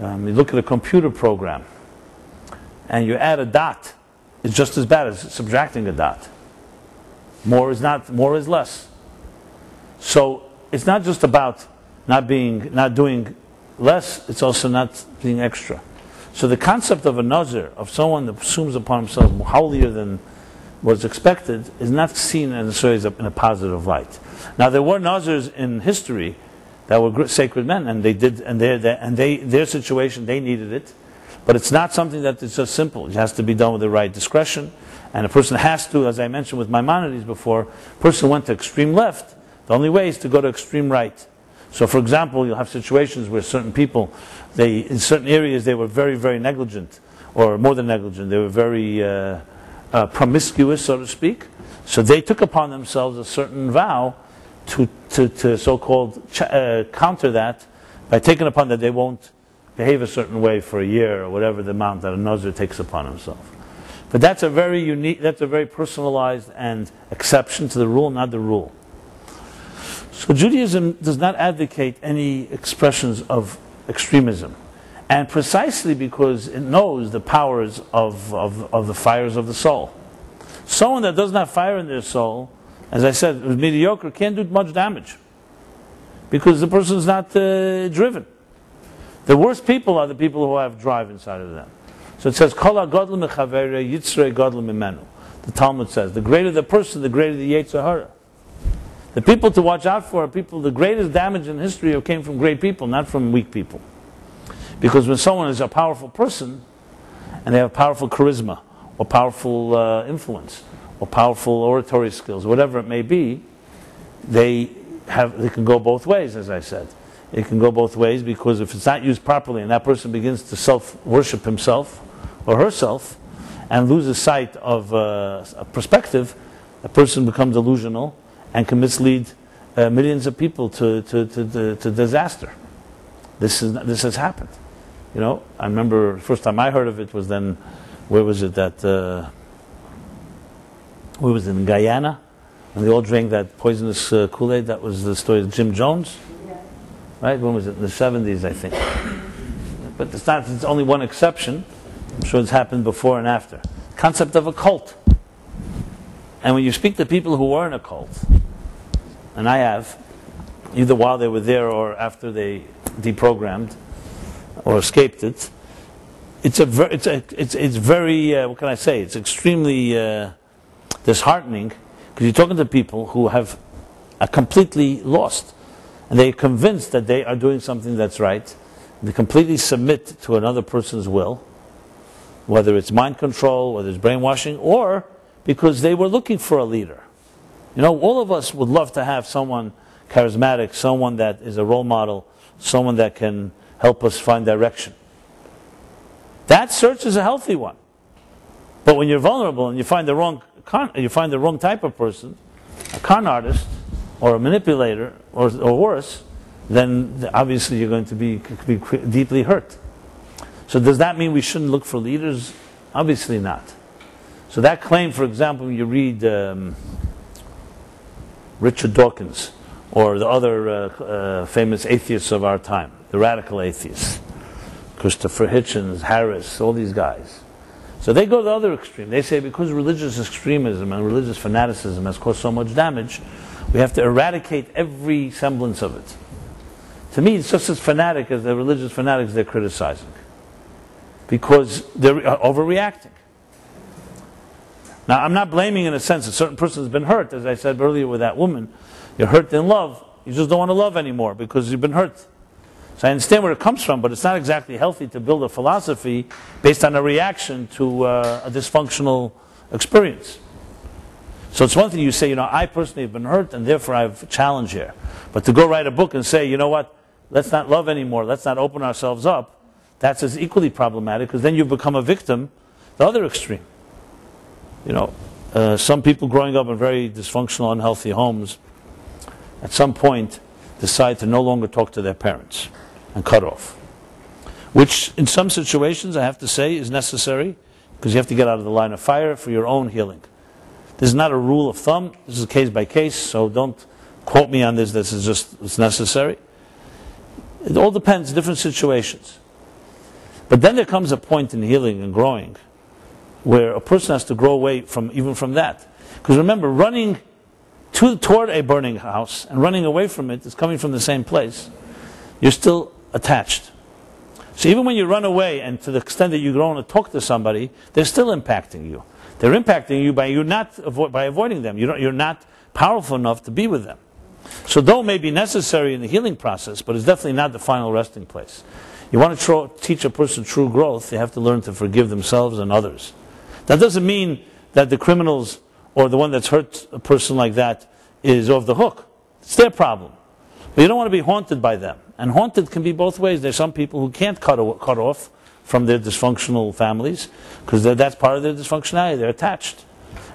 You look at a computer program and you add a dot, it's just as bad as subtracting a dot. More is less. So it's not just about not doing less, it's also not being extra. So the concept of a nazir, of someone that assumes upon himself holier than was expected, is not seen necessarily in a positive light. Now there were nazirs in history that were sacred men, and they did, and their situation, they needed it, but it's not something that is just simple. It has to be done with the right discretion, and a person has to, as I mentioned with Maimonides before, a person went to extreme left. The only way is to go to extreme right. So, for example, you'll have situations where certain people, in certain areas, they were very, very negligent, or more than negligent. They were very promiscuous, so to speak. So they took upon themselves a certain vow to so-called counter that by taking upon that they won't behave a certain way for a year or whatever the amount that a nazir takes upon himself. But that's a very unique, that's a very personalized and exception to the rule, not the rule. So Judaism does not advocate any expressions of extremism, and precisely because it knows the powers of the fires of the soul. Someone that doesn't have fire in their soul, as I said, is mediocre, can't do much damage because the person is not driven. The worst people are the people who have drive inside of them. So it says, Kol ha-godel mechavere yitzrei godel mimenu. The Talmud says, the greater the person, the greater the Yetzer Hara. The people to watch out for are people, the greatest damage in history came from great people, not from weak people. Because when someone is a powerful person, and they have powerful charisma, or powerful influence, or powerful oratory skills, whatever it may be, they can go both ways, as I said. It can go both ways, because if it's not used properly and that person begins to self-worship himself or herself and loses sight of a perspective, a person becomes delusional and can mislead millions of people to disaster. This has happened. You know, I remember the first time I heard of it was then, where was it, where was it, in Guyana? And they all drank that poisonous Kool-Aid. That was the story of Jim Jones. Right? When was it? In the 70s, I think. But it's only one exception. I'm sure it's happened before and after. Concept of a cult. And when you speak to people who are in a cult, and I have, either while they were there or after they deprogrammed or escaped it, it's very what can I say? It's extremely disheartening, because you're talking to people who are completely lost. And they're convinced that they are doing something that's right. They completely submit to another person's will, whether it's mind control, whether it's brainwashing, or because they were looking for a leader. You know, all of us would love to have someone charismatic, someone that is a role model, someone that can help us find direction. That search is a healthy one. But when you're vulnerable and you find the wrong type of person, a con artist, or a manipulator, or worse, then obviously you're going to be deeply hurt. So does that mean we shouldn't look for leaders? Obviously not. So that claim, for example, when you read Richard Dawkins, or the other famous atheists of our time, the radical atheists, Christopher Hitchens, Harris, all these guys. So they go to the other extreme. They say because religious extremism and religious fanaticism has caused so much damage, we have to eradicate every semblance of it. To me, it's just as fanatic as the religious fanatics they're criticizing, because they're overreacting. Now, I'm not blaming in a sense a certain person has been hurt, as I said earlier with that woman. You're hurt in love. You just don't want to love anymore because you've been hurt. So I understand where it comes from, but it's not exactly healthy to build a philosophy based on a reaction to a dysfunctional experience. So it's one thing you say, you know, I personally have been hurt and therefore I have a challenge here. But to go write a book and say, you know what, let's not love anymore, let's not open ourselves up, that's as equally problematic, because then you become a victim, the other extreme. You know, some people growing up in very dysfunctional, unhealthy homes, at some point decide to no longer talk to their parents and cut off. Which in some situations, I have to say, is necessary, because you have to get out of the line of fire for your own healing. This is not a rule of thumb. This is case by case, so don't quote me on this. This is just, it's necessary. It all depends, different situations. But then there comes a point in healing and growing where a person has to grow away even from that. Because remember, running toward a burning house and running away from it is coming from the same place. You're still attached. So even when you run away, and to the extent that you go on to talk to somebody, they're still impacting you. They're impacting you by avoiding them. You're not powerful enough to be with them. So though it may be necessary in the healing process, but it's definitely not the final resting place. You want to teach a person true growth, they have to learn to forgive themselves and others. That doesn't mean that the criminals or the one that's hurt a person like that is off the hook. It's their problem. But you don't want to be haunted by them. And haunted can be both ways. There's some people who can't cut off from their dysfunctional families, because that's part of their dysfunctionality. They're attached.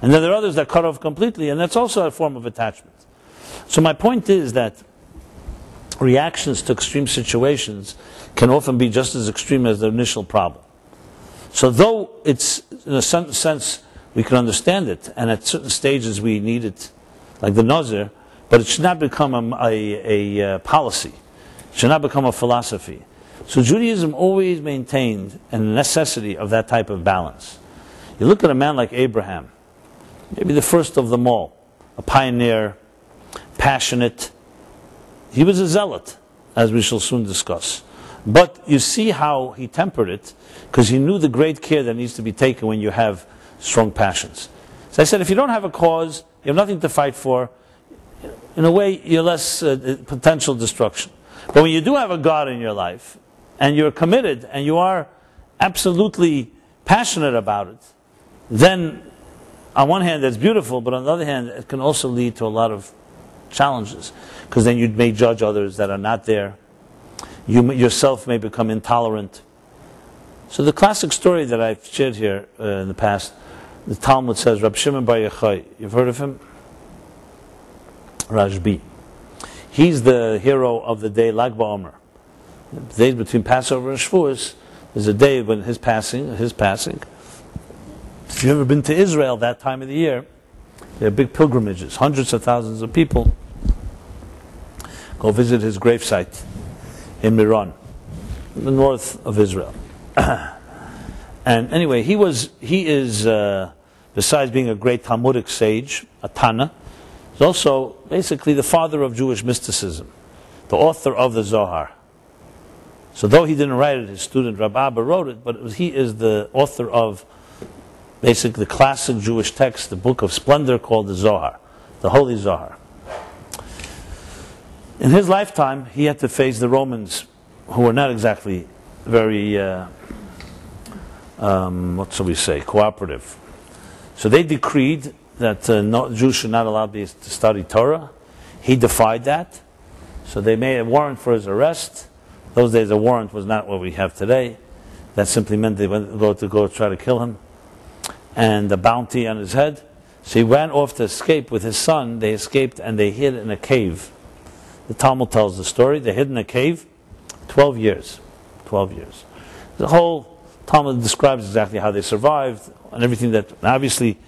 And then there are others that cut off completely, and that's also a form of attachment. So my point is that reactions to extreme situations can often be just as extreme as the initial problem. So though it's, in a sense, we can understand it, and at certain stages we need it, like the Nazir, but it should not become a policy. It should not become a philosophy. So Judaism always maintained a necessity of that type of balance. You look at a man like Abraham, maybe the first of them all, a pioneer, passionate. He was a zealot, as we shall soon discuss. But you see how he tempered it, because he knew the great care that needs to be taken when you have strong passions. So I said, if you don't have a cause, you have nothing to fight for, in a way, you're less potential destruction. But when you do have a God in your life, and you're committed, and you are absolutely passionate about it, then on one hand that's beautiful, but on the other hand it can also lead to a lot of challenges, because then you may judge others that are not there. You yourself may become intolerant. So the classic story that I've shared here in the past, the Talmud says, Rab Shimon Bar Yochai, you've heard of him? Rashbi. He's the hero of the day Lag BaOmer. The days between Passover and Shavuos is a day when his passing. If you've ever been to Israel that time of the year, there are big pilgrimages. Hundreds of thousands of people go visit his gravesite in Miron, in the north of Israel. And anyway, he is besides being a great Talmudic sage, a Tana, he's also basically the father of Jewish mysticism, the author of the Zohar. So though he didn't write it, his student Rab Abba wrote it, but he is the author of basically the classic Jewish text, the book of splendor called the Zohar, the Holy Zohar. In his lifetime, he had to face the Romans, who were not exactly very, what shall we say, cooperative. So they decreed that Jews should not allowed to study Torah. He defied that. So they made a warrant for his arrest. Those days a warrant was not what we have today. That simply meant they went to go try to kill him. And a bounty on his head. So he ran off to escape with his son. They escaped and they hid in a cave. The Talmud tells the story. They hid in a cave 12 years. 12 years. The whole Talmud describes exactly how they survived and everything that, obviously,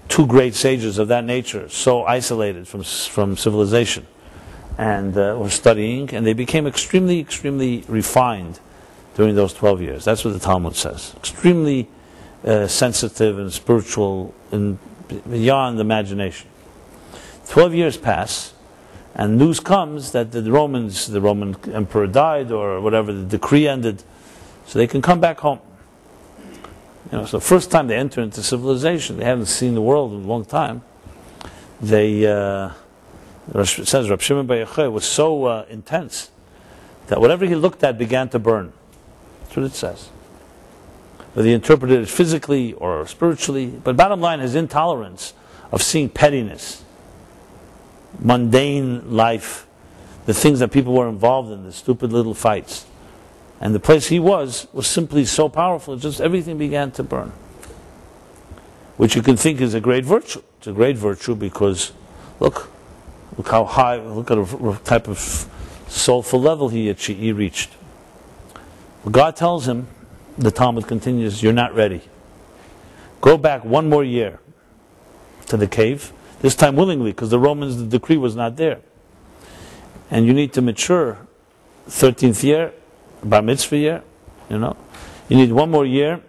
two great sages of that nature, so isolated from civilization, and were studying, and they became extremely, extremely refined during those 12 years. That's what the Talmud says. Extremely sensitive and spiritual and beyond imagination. 12 years pass, and news comes that the Roman emperor died, or whatever, the decree ended, so they can come back home. So the first time they enter into civilization, they haven't seen the world in a long time. It says Rab Shimon Bar Yochai was so intense that whatever he looked at began to burn. That's what it says. Whether he interpreted it physically or spiritually, but bottom line, his intolerance of seeing pettiness, mundane life, the things that people were involved in, the stupid little fights. And the place he was simply so powerful, just everything began to burn. Which you can think is a great virtue. It's a great virtue because, look how high, look at a type of soulful level he reached. Well, God tells him, the Talmud continues, you're not ready. Go back one more year to the cave, this time willingly, because the Romans, the decree was not there. And you need to mature, 13th year, Bar Mitzvah year, you need one more year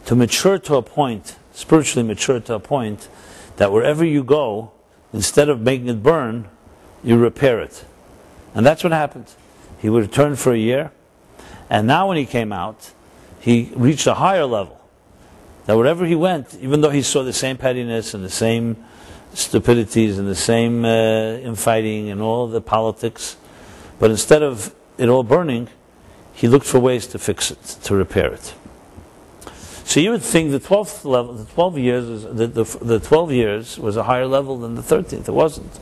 to mature to a point, spiritually mature to a point, that wherever you go, instead of making it burn, you repair it. And that's what happened. He would return for a year, and now when he came out, he reached a higher level. That wherever he went, even though he saw the same pettiness and the same stupidities and the same infighting and all the politics, but instead of it all burning, he looked for ways to fix it, to repair it. So you would think the 12th level, the 12 years was a higher level than the 13th. It wasn't.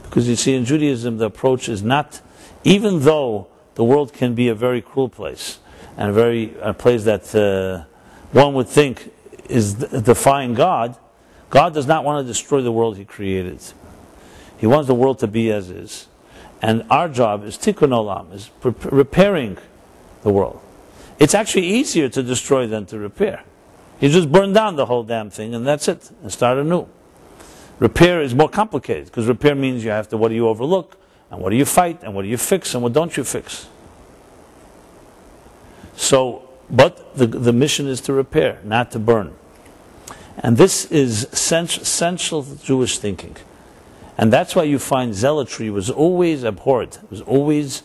Because you see, in Judaism, the approach is not, even though the world can be a very cruel place, and a place that one would think is defying God, God does not want to destroy the world he created. He wants the world to be as is. And our job is tikkun olam, is repairing the world. It's actually easier to destroy than to repair. You just burn down the whole damn thing and that's it, and start anew. Repair is more complicated, because repair means you have to, what do you overlook, and what do you fight, and what do you fix, and what don't you fix. So, but the mission is to repair, not to burn. And this is central Jewish thinking. And that's why you find zealotry was always abhorred, was always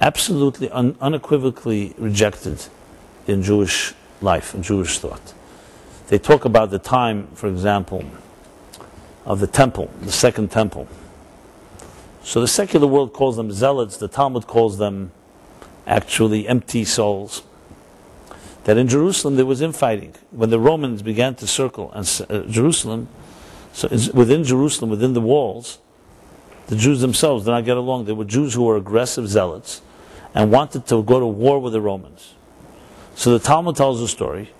absolutely, unequivocally rejected in Jewish life, in Jewish thought. They talk about the time, for example, of the temple, the second temple. So the secular world calls them zealots, the Talmud calls them actually empty souls. That in Jerusalem there was infighting. When the Romans began to circle Jerusalem, so within Jerusalem, within the walls, the Jews themselves did not get along. There were Jews who were aggressive zealots and wanted to go to war with the Romans. So the Talmud tells a story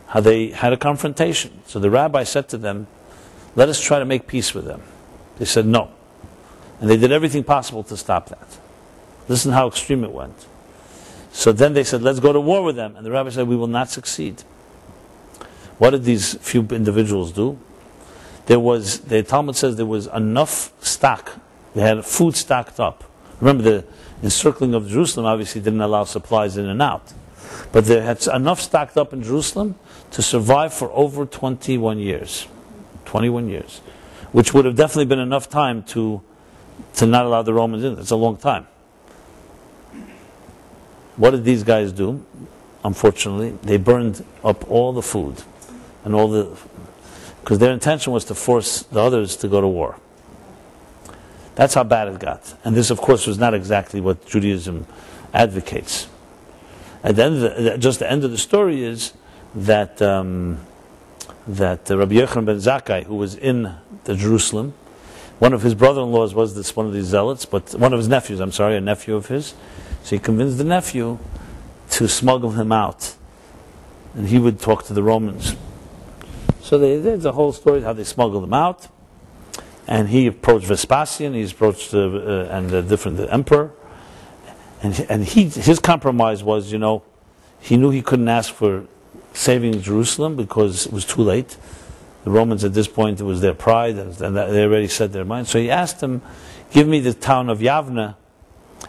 how they had a confrontation. So the rabbi said to them, let us try to make peace with them. They said no. And they did everything possible to stop that. Listen how extreme it went. So then they said, let's go to war with them. And the rabbi said, we will not succeed. What did these few individuals do? The Talmud says there was enough stock. They had food stocked up. Remember, the encircling of Jerusalem obviously didn't allow supplies in and out. But they had enough stocked up in Jerusalem to survive for over 21 years. 21 years. Which would have definitely been enough time to not allow the Romans in. It's a long time. What did these guys do? Unfortunately, they burned up all the food and because their intention was to force the others to go to war. That's how bad it got. And this, of course, was not exactly what Judaism advocates. At the end just the end of the story is that Rabbi Yochanan ben Zakkai, who was in Jerusalem, one of his brother-in-laws was one of these zealots, but one of his nephews, a nephew of his. So he convinced the nephew to smuggle him out. And he would talk to the Romans. So there's a whole story how they smuggled him out. And he approached Vespasian, he approached the emperor. And his compromise was, he knew he couldn't ask for saving Jerusalem because it was too late. The Romans at this point, it was their pride, and they already set their mind. So he asked him, give me the town of Yavne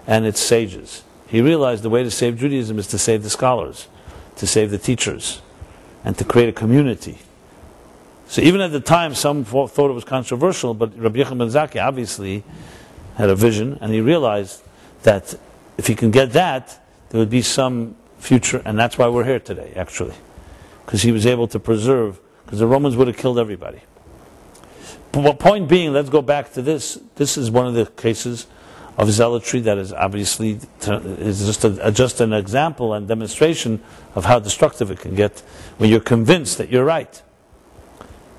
and its sages. He realized the way to save Judaism is to save the scholars, to save the teachers, and to create a community. So even at the time, some thought it was controversial, but Rabbi Yochanan ben Zakkai obviously had a vision, and he realized that if he can get that, there would be some future, and that's why we're here today, actually. Because he was able to preserve, because the Romans would have killed everybody. But point being, let's go back to this. This is one of the cases of zealotry that is obviously just an example and demonstration of how destructive it can get when you're convinced that you're right.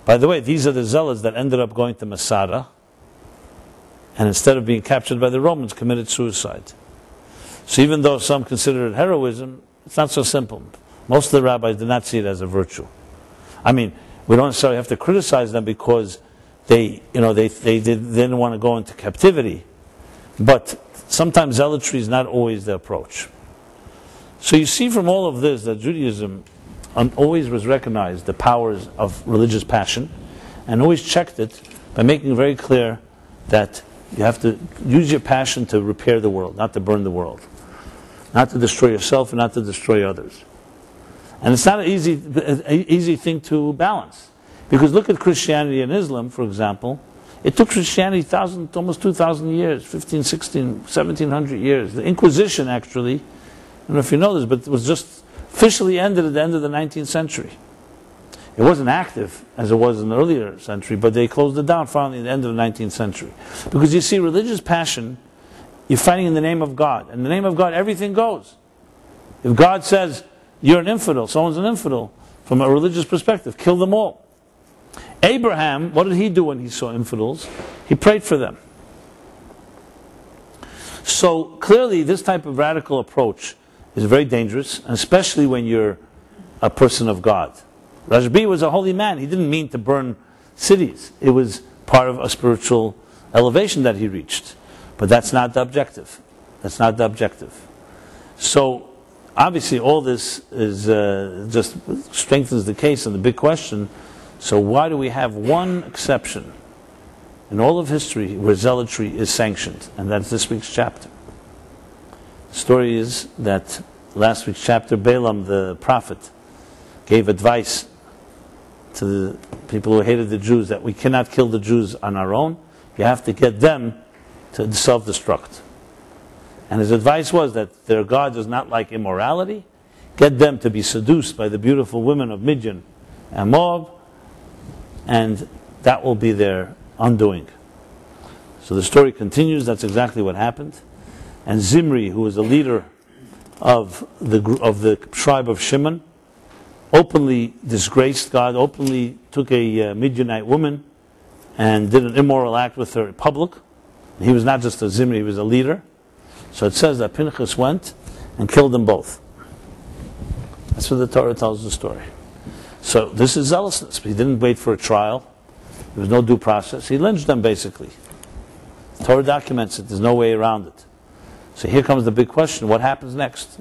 By the way, these are the zealots that ended up going to Masada, and instead of being captured by the Romans, committed suicide. So even though some consider it heroism, it's not so simple. Most of the rabbis did not see it as a virtue. I mean, we don't necessarily have to criticize them because they didn't want to go into captivity. But sometimes zealotry is not always the approach. So you see from all of this that Judaism always was recognized the powers of religious passion, and always checked it by making it very clear that you have to use your passion to repair the world, not to burn the world, not to destroy yourself and not to destroy others. And it's not an easy thing to balance, because look at Christianity and Islam, for example. It took Christianity almost 2,000 years, 15, 16, 1,700 years. The Inquisition, actually, I don't know if you know this, but it was just officially ended at the end of the 19th century. It wasn't active as it was in the earlier century, but they closed it down finally at the end of the 19th century. Because you see, religious passion, you're fighting in the name of God. In the name of God, everything goes. If God says, you're an infidel, someone's an infidel, from a religious perspective, kill them all. Abraham, what did he do when he saw infidels? He prayed for them. So clearly this type of radical approach is very dangerous, especially when you're a person of God. Rajbi was a holy man. He didn't mean to burn cities. It was part of a spiritual elevation that he reached. But that's not the objective. That's not the objective. So obviously all this is just strengthens the case and the big question. So why do we have one exception in all of history where zealotry is sanctioned? And that's this week's chapter. The story is that last week's chapter, Balaam the prophet gave advice to the people who hated the Jews that we cannot kill the Jews on our own. You have to get them to self-destruct. And his advice was that their God does not like immorality. Get them to be seduced by the beautiful women of Midian and Moab, and that will be their undoing. So the story continues. That's exactly what happened. And Zimri, who was the leader of the tribe of Shimon, openly disgraced God, openly took a Midianite woman and did an immoral act with her in public. He was not just a Zimri, he was a leader. So it says that Pinchas went and killed them both. That's what the Torah tells the story. So this is zealousness. He didn't wait for a trial. There was no due process. He lynched them basically. The Torah documents it. There's no way around it. So here comes the big question. What happens next?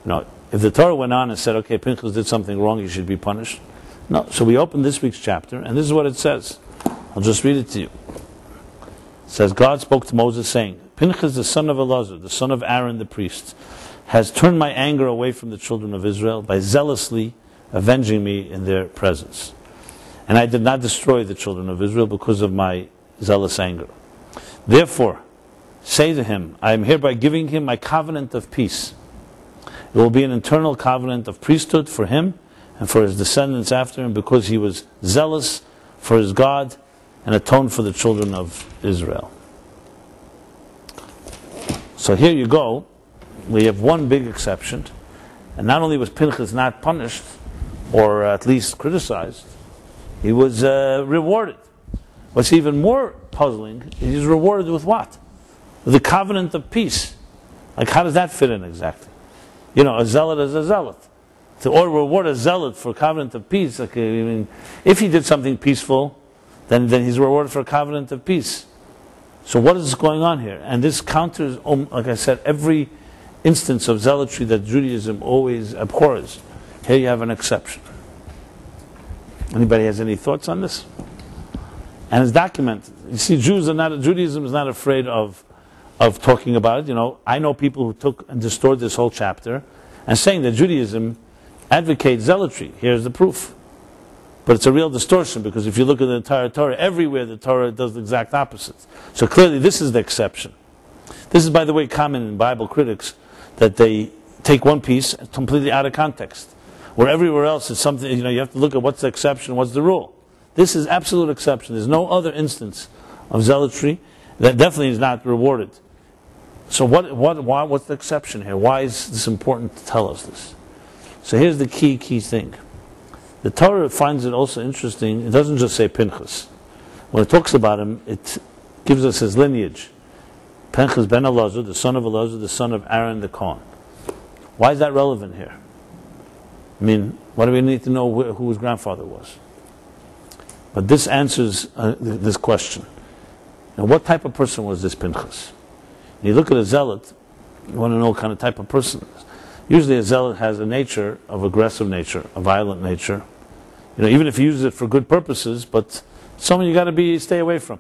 If the Torah went on and said, okay, Pinchas did something wrong, he should be punished. No. So we open this week's chapter, and this is what it says. I'll just read it to you. It says, God spoke to Moses saying, Pinchas, the son of Elazar, the son of Aaron the priest, has turned my anger away from the children of Israel by zealously avenging me in their presence. And I did not destroy the children of Israel because of my zealous anger. Therefore, say to him, I am hereby giving him my covenant of peace. It will be an eternal covenant of priesthood for him and for his descendants after him, because he was zealous for his God and atoned for the children of Israel. So here you go. We have one big exception. And not only was Pinchas not punished, or at least criticized, he was rewarded. What's even more puzzling, he's rewarded with what? With the covenant of peace. Like, how does that fit in exactly? A zealot is a zealot. To reward a zealot for covenant of peace, if he did something peaceful, then he's rewarded for a covenant of peace. So what is going on here? And this counters, like I said, every instance of zealotry that Judaism always abhors. Here you have an exception. Anybody has any thoughts on this? And it's documented. You see, Judaism is not afraid of talking about it. I know people who took and distorted this whole chapter and saying that Judaism advocates zealotry. Here's the proof. But it's a real distortion, because if you look at the entire Torah, everywhere the Torah does the exact opposite. So clearly this is the exception. This is, by the way, common in Bible critics, that they take one piece completely out of context. Where everywhere else it's something, you have to look at what's the exception, what's the rule. This is absolute exception. There's no other instance of zealotry that definitely is not rewarded. So what's the exception here? Why is this important to tell us this? So here's the key thing. The Torah finds it also interesting. It doesn't just say Pinchas. When it talks about him, it gives us his lineage. Pinchas ben Elazar, the son of Elazar, the son of Aaron the Kohen. Why is that relevant here? Why do we need to know who his grandfather was? But this answers this question. Now, what type of person was this Pinchas? When you look at a zealot, you want to know what kind of type of person it is. Usually a zealot has a nature of aggressive nature, a violent nature. Even if he uses it for good purposes, but someone you got to stay away from,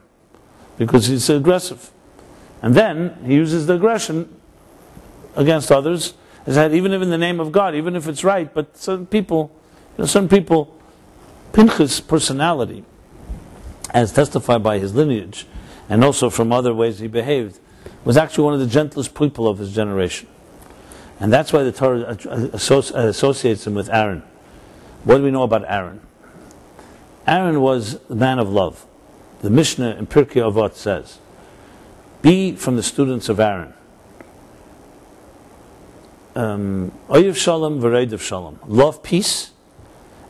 because he's aggressive. And then he uses the aggression against others, even if in the name of God, even if it's right. But some people, Pinchas' personality, as testified by his lineage, and also from other ways he behaved, was actually one of the gentlest people of his generation. And that's why the Torah associates him with Aaron. What do we know about Aaron? Aaron was the man of love. The Mishnah in Pirkei Avot says, be from the students of Aaron. Oyev shalom v'reidav shalom. Love peace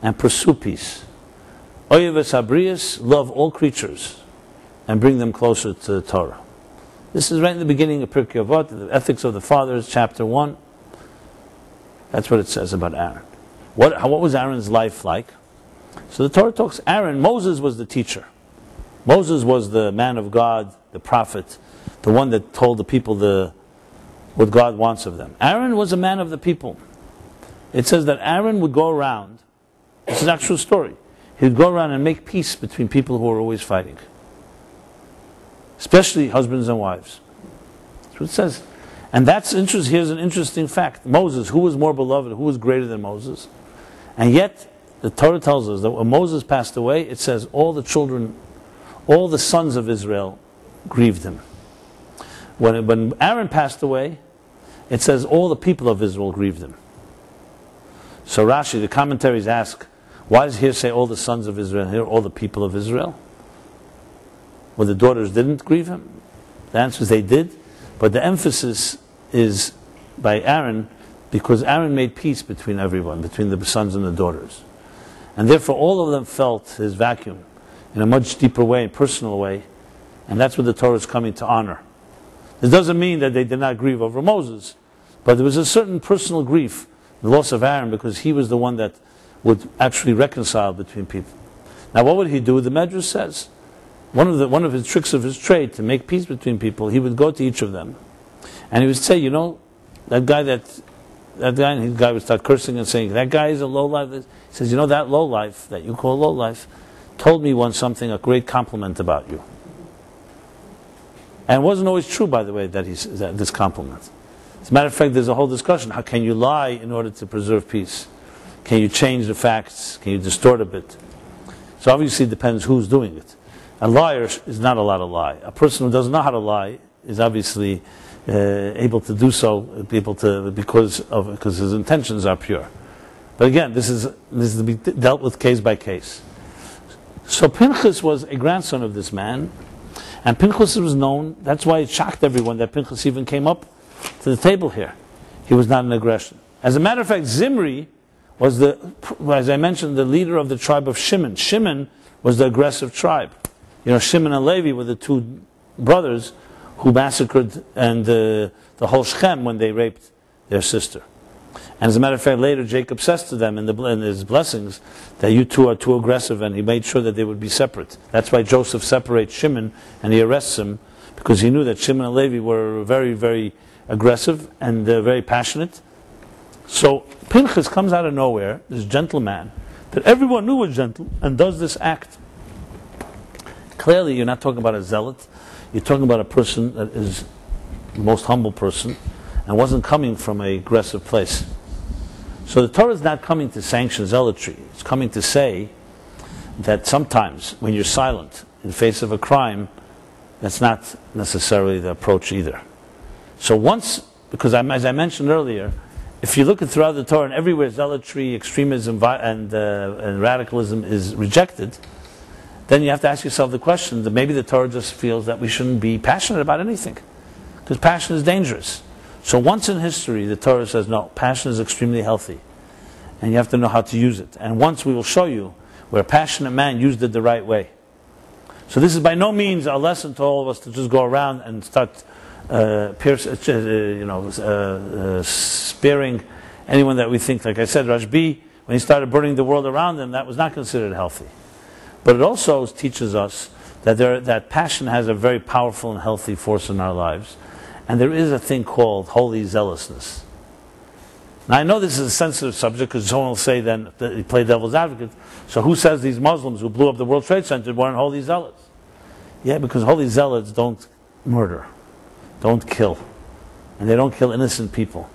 and pursue peace. Oyev es love all creatures and bring them closer to the Torah. This is right in the beginning of Pirkei Avot, the Ethics of the Fathers, chapter 1. That's what it says about Aaron. What was Aaron's life like? So the Torah talks, Moses was the teacher. Moses was the man of God, the prophet, the one that told the people what God wants of them. Aaron was a man of the people. It says that Aaron would go around, this is an actual story, he would go around and make peace between people who were always fighting. Especially husbands and wives. That's what it says. And that's interesting. Here's an interesting fact. Moses, who was more beloved, who was greater than Moses? And yet, the Torah tells us that when Moses passed away, it says all the children, all the sons of Israel grieved him. When Aaron passed away, it says all the people of Israel grieved him. So Rashi, the commentaries ask, why does here say all the sons of Israel, here all the people of Israel? Well, the daughters didn't grieve him. The answer is they did, but the emphasis is by Aaron, because Aaron made peace between everyone, between the sons and the daughters. And therefore all of them felt his vacuum in a much deeper way, personal way, and that's what the Torah is coming to honor. This doesn't mean that they did not grieve over Moses, but there was a certain personal grief, the loss of Aaron, because he was the one that would actually reconcile between people. Now what would he do? The Medrash says, one of his tricks of his trade to make peace between people, he would go to each of them, and he would say, you know, that guy, and his guy would start cursing and saying, that guy is a lowlife. He says, you know, that lowlife, that you call lowlife, told me once something, a great compliment about you. And it wasn't always true, by the way, that this compliment. As a matter of fact, there's a whole discussion. How can you lie in order to preserve peace? Can you change the facts? Can you distort a bit? So obviously it depends who's doing it. A liar is not allowed to lie. A person who doesn't know how to lie is obviously able to do so, because his intentions are pure. But again, this is to be dealt with case by case. So Pinchas was a grandson of this man, and Pinchas was known. That's why it shocked everyone that Pinchas even came up to the table here. He was not an aggression. As a matter of fact, Zimri was as I mentioned, the leader of the tribe of Shimon. Shimon was the aggressive tribe. You know, Shimon and Levi were the two brothers who massacred the whole Shechem when they raped their sister. And as a matter of fact, later Jacob says to them in his blessings that you two are too aggressive, and he made sure that they would be separate. That's why Joseph separates Shimon and he arrests him, because he knew that Shimon and Levi were very, very aggressive and very passionate. So Pinchas comes out of nowhere, this gentleman that everyone knew was gentle, and does this act. Clearly you're not talking about a zealot, you're talking about a person that is the most humble person and wasn't coming from an aggressive place. So the Torah is not coming to sanction zealotry. It's coming to say that sometimes when you're silent in face of a crime, that's not necessarily the approach either. So once, because as I mentioned earlier, if you look at throughout the Torah and everywhere zealotry, extremism, and radicalism is rejected, then you have to ask yourself the question that maybe the Torah just feels that we shouldn't be passionate about anything, because passion is dangerous. So once in history, the Torah says, no, passion is extremely healthy, and you have to know how to use it. And once we will show you where a passionate man used it the right way. So this is by no means a lesson to all of us to just go around and start sparing anyone that we think. Like I said, Rashbi, when he started burning the world around him, that was not considered healthy. But it also teaches us that passion has a very powerful and healthy force in our lives. And there is a thing called holy zealousness. Now I know this is a sensitive subject, because someone will say then that you play devil's advocate. So who says these Muslims who blew up the World Trade Center weren't holy zealots? Yeah, because holy zealots don't murder, don't kill, and they don't kill innocent people.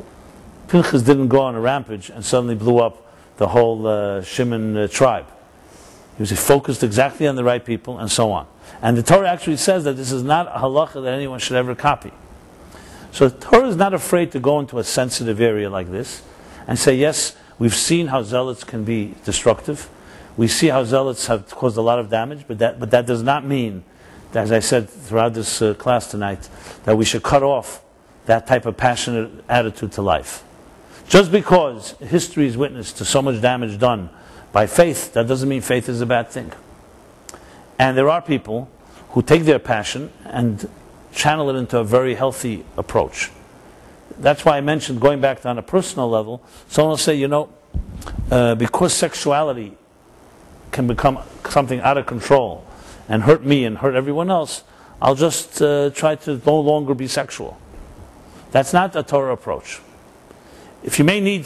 Pinchas didn't go on a rampage and suddenly blew up the whole Shimon tribe. He was focused exactly on the right people, and so on. And the Torah actually says that this is not a halacha that anyone should ever copy. So the Torah is not afraid to go into a sensitive area like this and say, yes, we've seen how zealots can be destructive. We see how zealots have caused a lot of damage, but that does not mean, as I said throughout this class tonight, that we should cut off that type of passionate attitude to life. Just because history is witness to so much damage done by faith, that doesn't mean faith is a bad thing. And there are people who take their passion and channel it into a very healthy approach. That's why I mentioned, going back on a personal level, someone will say, because sexuality can become something out of control and hurt me and hurt everyone else, I'll just try to no longer be sexual. That's not a Torah approach. If you may need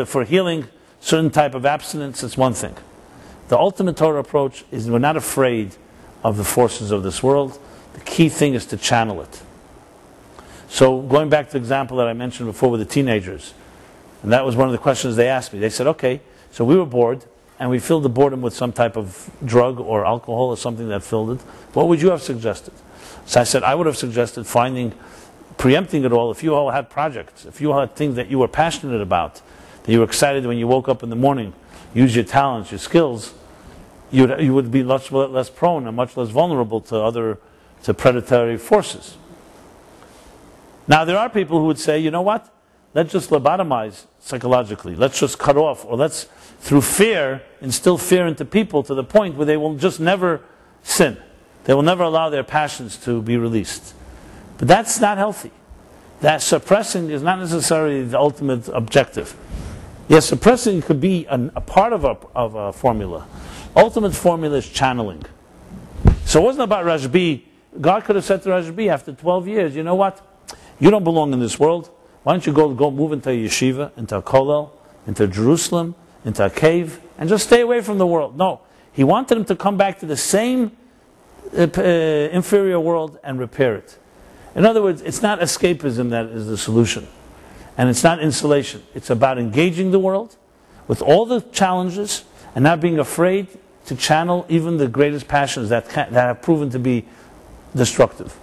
for healing certain type of abstinence, it's one thing. The ultimate Torah approach is we're not afraid of the forces of this world. The key thing is to channel it. So going back to the example that I mentioned before with the teenagers, and that was one of the questions they asked me. They said, okay, so we were bored, and we filled the boredom with some type of drug or alcohol or something that filled it. What would you have suggested? So I said, I would have suggested finding preempting it all, if you all had projects, if you all had things that you were passionate about, that you were excited when you woke up in the morning, use your talents, your skills, you would be much less prone and much less vulnerable to predatory forces. Now there are people who would say, you know what? Let's just lobotomize psychologically. Let's just cut off, or let's, through fear, instill fear into people to the point where they will just never sin. They will never allow their passions to be released. But that's not healthy. That suppressing is not necessarily the ultimate objective. Yes, suppressing could be a part of a formula. Ultimate formula is channeling. So it wasn't about Rashbi. God could have said to Rashbi after 12 years, you know what? You don't belong in this world. Why don't you go move into a yeshiva, into a kollel, into Jerusalem, into a cave, and just stay away from the world? No. He wanted him to come back to the same inferior world and repair it. In other words, it's not escapism that is the solution. And it's not insulation. It's about engaging the world with all the challenges and not being afraid to channel even the greatest passions that have proven to be destructive.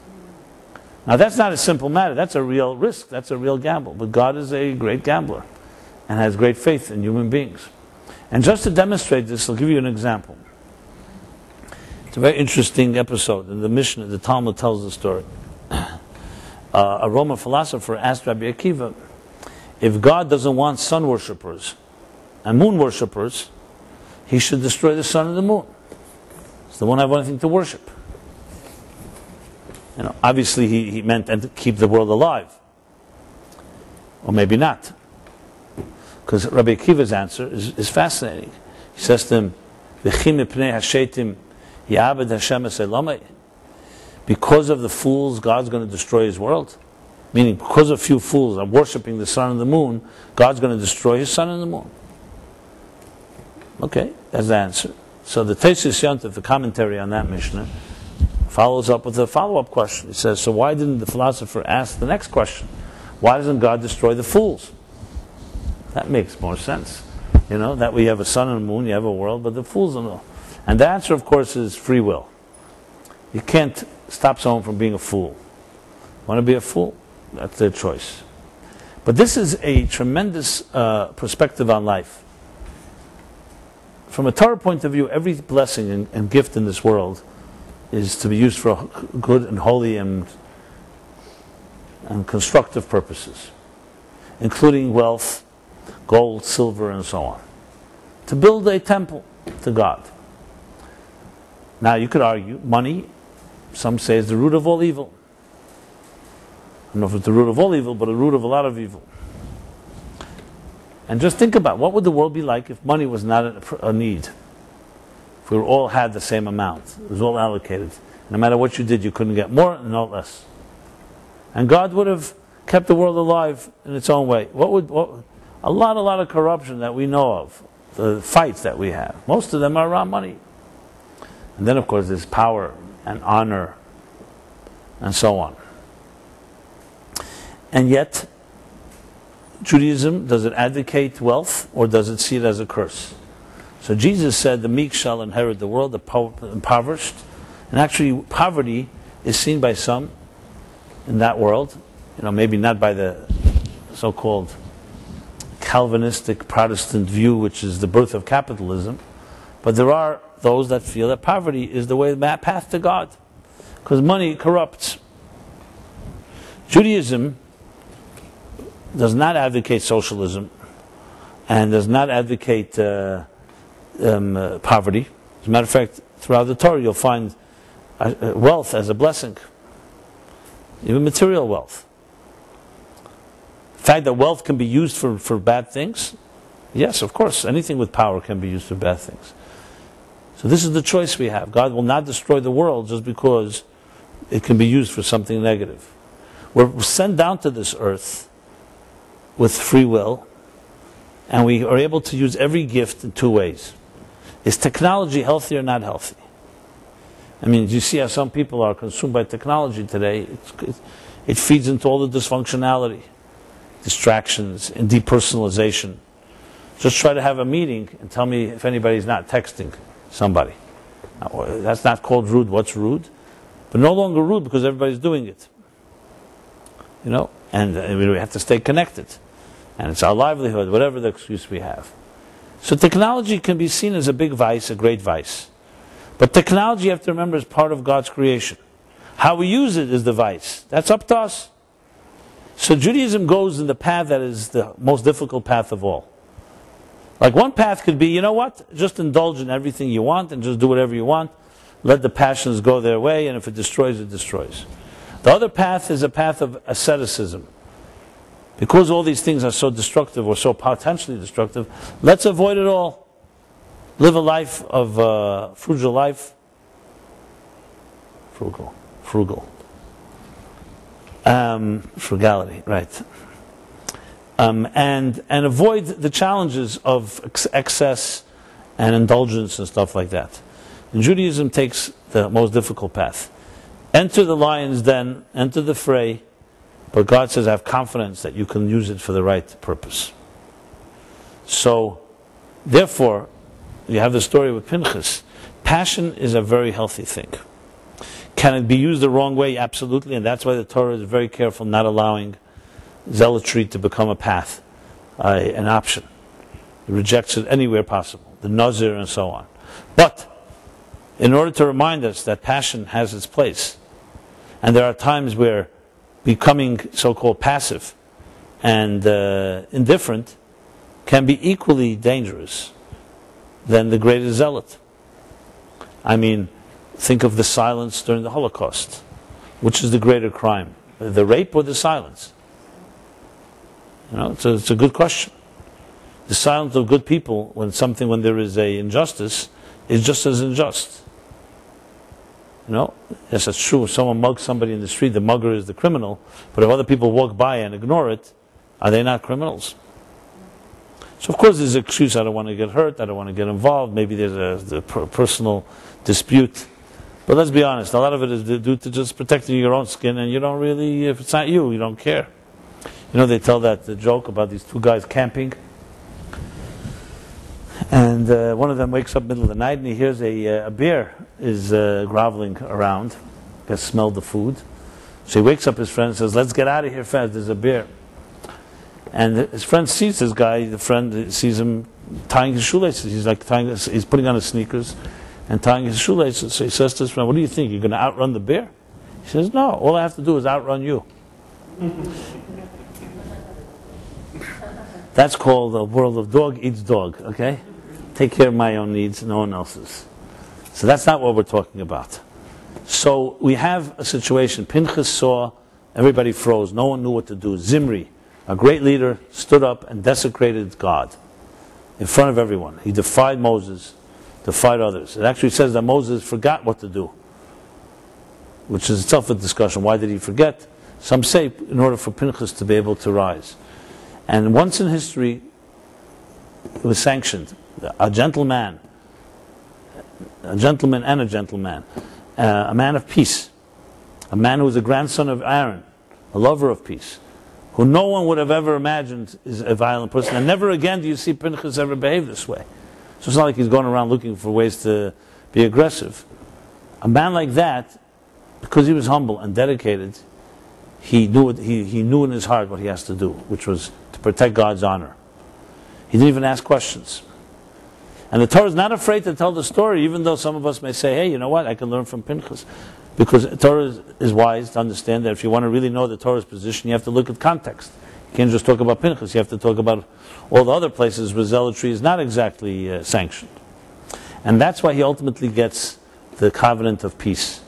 Now that's not a simple matter. That's a real risk. That's a real gamble. But God is a great gambler and has great faith in human beings. And just to demonstrate this, I'll give you an example. It's a very interesting episode. In the Mishnah, the Talmud tells the story. A Roman philosopher asked Rabbi Akiva, if God doesn't want sun worshippers and moon worshippers, he should destroy the sun and the moon. So they won't have anything to worship. You know, obviously he meant and to keep the world alive. Or maybe not. Because Rabbi Akiva's answer is fascinating. He says to him, V'chim mipnei hashetim ya'abed Hashem eselamei. Because of the fools, God's going to destroy his world. Meaning, because a few fools are worshipping the sun and the moon, God's going to destroy his sun and the moon. Okay, that's the answer. So the Tesis Yontif, the commentary on that Mishnah, follows up with a follow-up question. It says, so why didn't the philosopher ask the next question? Why doesn't God destroy the fools? That makes more sense. You know, that we have a sun and a moon, you have a world, but the fools don't know. And the answer, of course, is free will. You can't stop someone from being a fool. Want to be a fool? That's their choice. But this is a tremendous perspective on life. From a Torah point of view, every blessing and gift in this world is to be used for good and holy and constructive purposes, including wealth, gold, silver, and so on, to build a temple to God. Now you could argue money, some say, is the root of all evil. I don't know if it's the root of all evil, but the root of a lot of evil. And just think about, what would the world be like if money was not a need? If we all had the same amount, it was all allocated. No matter what you did, you couldn't get more and not less. And God would have kept the world alive in its own way. A lot of corruption that we know of, the fights that we have, most of them are around money. And then, of course, there's power and honor and so on. And yet, Judaism, does it advocate wealth or does it see it as a curse? So Jesus said the meek shall inherit the world, the impoverished. And actually poverty is seen by some in that world, maybe not by the so-called Calvinistic Protestant view, which is the birth of capitalism, but there are those that feel that poverty is the way, the path to God, because money corrupts. Judaism does not advocate socialism and does not advocate poverty. As a matter of fact, throughout the Torah you'll find wealth as a blessing, even material wealth. The fact that wealth can be used for bad things, yes, of course, anything with power can be used for bad things. So this is the choice we have. God will not destroy the world just because it can be used for something negative. We're sent down to this earth with free will, and we are able to use every gift in two ways. Is technology healthy or not healthy? I mean, you see how some people are consumed by technology today. It feeds into all the dysfunctionality, distractions, and depersonalization. Just try to have a meeting and tell me if anybody's not texting somebody. Now, that's not called rude. What's rude? But no longer rude because everybody's doing it. and we have to stay connected. And it's our livelihood, whatever the excuse we have. So technology can be seen as a big vice, a great vice. But technology, you have to remember, is part of God's creation. How we use it is the vice. That's up to us. So Judaism goes in the path that is the most difficult path of all. Like one path could be, you know what? Just indulge in everything you want and just do whatever you want. Let the passions go their way, and if it destroys, it destroys. The other path is a path of asceticism. Because all these things are so destructive or so potentially destructive, let's avoid it all. Live a life of frugal life. Frugality, right. And avoid the challenges of excess and indulgence and stuff like that. And Judaism takes the most difficult path. Enter the lion's den, enter the fray, but God says, have confidence that you can use it for the right purpose. So, therefore, you have the story with Pinchas. Passion is a very healthy thing. Can it be used the wrong way? Absolutely, and that's why the Torah is very careful not allowing zealotry to become a path, an option. It rejects it anywhere possible, the nazir and so on. But, in order to remind us that passion has its place, and there are times where becoming so-called passive and indifferent can be equally dangerous than the greatest zealot. I mean, think of the silence during the Holocaust. Which is the greater crime? The rape or the silence? It's a good question. The silence of good people when there is an injustice is just as unjust. Yes, that's true. If someone mugs somebody in the street, the mugger is the criminal. But if other people walk by and ignore it, are they not criminals? So of course there's an excuse, I don't want to get hurt, I don't want to get involved, maybe there's a personal dispute. But let's be honest, a lot of it is due to just protecting your own skin, and you don't really, if it's not you, you don't care. They tell the joke about these two guys camping. And one of them wakes up in the middle of the night and he hears a bear is groveling around. Has smelled the food. So he wakes up his friend and says, let's get out of here fast, there's a bear. And his friend sees this guy, the friend sees him tying his shoelaces. He's putting on his sneakers and tying his shoelaces. So he says to his friend, what do you think, you're going to outrun the bear? He says, no, all I have to do is outrun you. That's called a world of dog eats dog, okay? Take care of my own needs, no one else's. So that's not what we're talking about. So we have a situation. Pinchas saw, everybody froze, no one knew what to do. Zimri, a great leader, stood up and desecrated God in front of everyone. He defied Moses, defied others. It actually says that Moses forgot what to do, which is itself a discussion. Why did he forget? Some say in order for Pinchas to be able to rise. And once in history, it was sanctioned. A gentleman and a gentleman, a man of peace, a man who was a grandson of Aaron, a lover of peace, who no one would have ever imagined is a violent person. And never again do you see Pinchas ever behave this way. So it's not like he's going around looking for ways to be aggressive. A man like that, because he was humble and dedicated, he knew in his heart what he has to do, which was to protect God's honor. He didn't even ask questions. And the Torah is not afraid to tell the story, even though some of us may say, hey, you know what, I can learn from Pinchas. Because the Torah is wise to understand that if you want to really know the Torah's position, you have to look at context. You can't just talk about Pinchas, you have to talk about all the other places where zealotry is not exactly sanctioned. And that's why he ultimately gets the covenant of peace.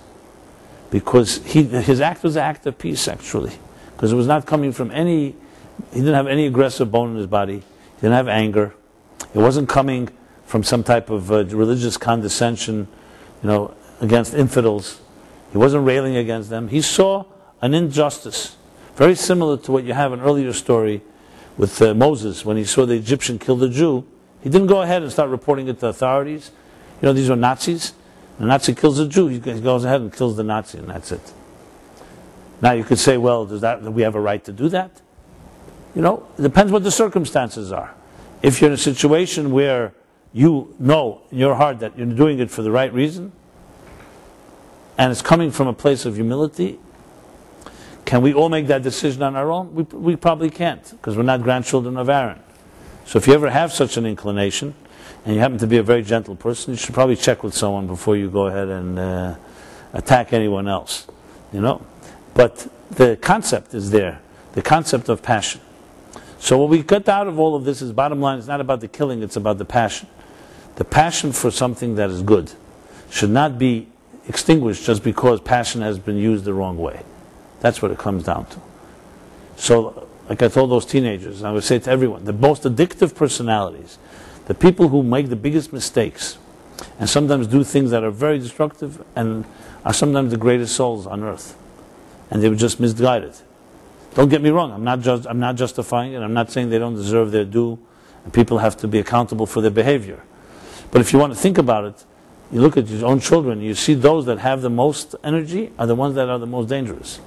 Because his act was an act of peace, actually. Because it was not coming from he didn't have any aggressive bone in his body, he didn't have anger, it wasn't coming from some type of religious condescension, against infidels. He wasn't railing against them. He saw an injustice, very similar to what you have in an earlier story with Moses, when he saw the Egyptian kill the Jew. He didn't go ahead and start reporting it to authorities. These were Nazis. The Nazi kills a Jew, he goes ahead and kills the Nazi, and that's it. Now you could say, well, do we have a right to do that? It depends what the circumstances are. If you're in a situation where you know in your heart that you're doing it for the right reason, and it's coming from a place of humility, Can we all make that decision on our own? We probably can't, because we're not grandchildren of Aaron. So if you ever have such an inclination, and you happen to be a very gentle person, you should probably check with someone before you go ahead and attack anyone else. You know? But the concept is there, the concept of passion. So what we got out of all of this is, bottom line, it's not about the killing, it's about the passion. The passion for something that is good should not be extinguished just because passion has been used the wrong way. That's what it comes down to. So, like I told those teenagers, I would say to everyone, the most addictive personalities, the people who make the biggest mistakes, and sometimes do things that are very destructive, and are sometimes the greatest souls on earth. And they were just misguided. Don't get me wrong, I'm not justifying it, I'm not saying they don't deserve their due, and people have to be accountable for their behavior. But if you want to think about it, you look at your own children, you see those that have the most energy are the ones that are the most dangerous.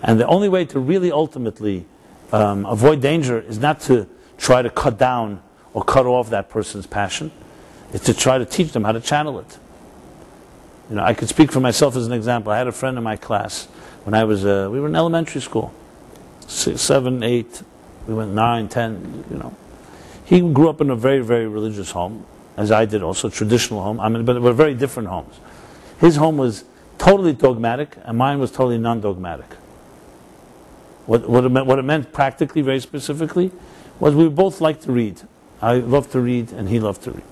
And the only way to really ultimately avoid danger is not to try to cut down or cut off that person's passion. It's to try to teach them how to channel it. You know, I could speak for myself as an example. I had a friend in my class when I was, we were in elementary school, 6, 7, 8, we went 9, 10, you know. He grew up in a very, very religious home, as I did also, traditional home. I mean, but they were very different homes. His home was totally dogmatic, and mine was totally non-dogmatic. What it meant practically, very specifically, was we both liked to read. I loved to read, and he loved to read.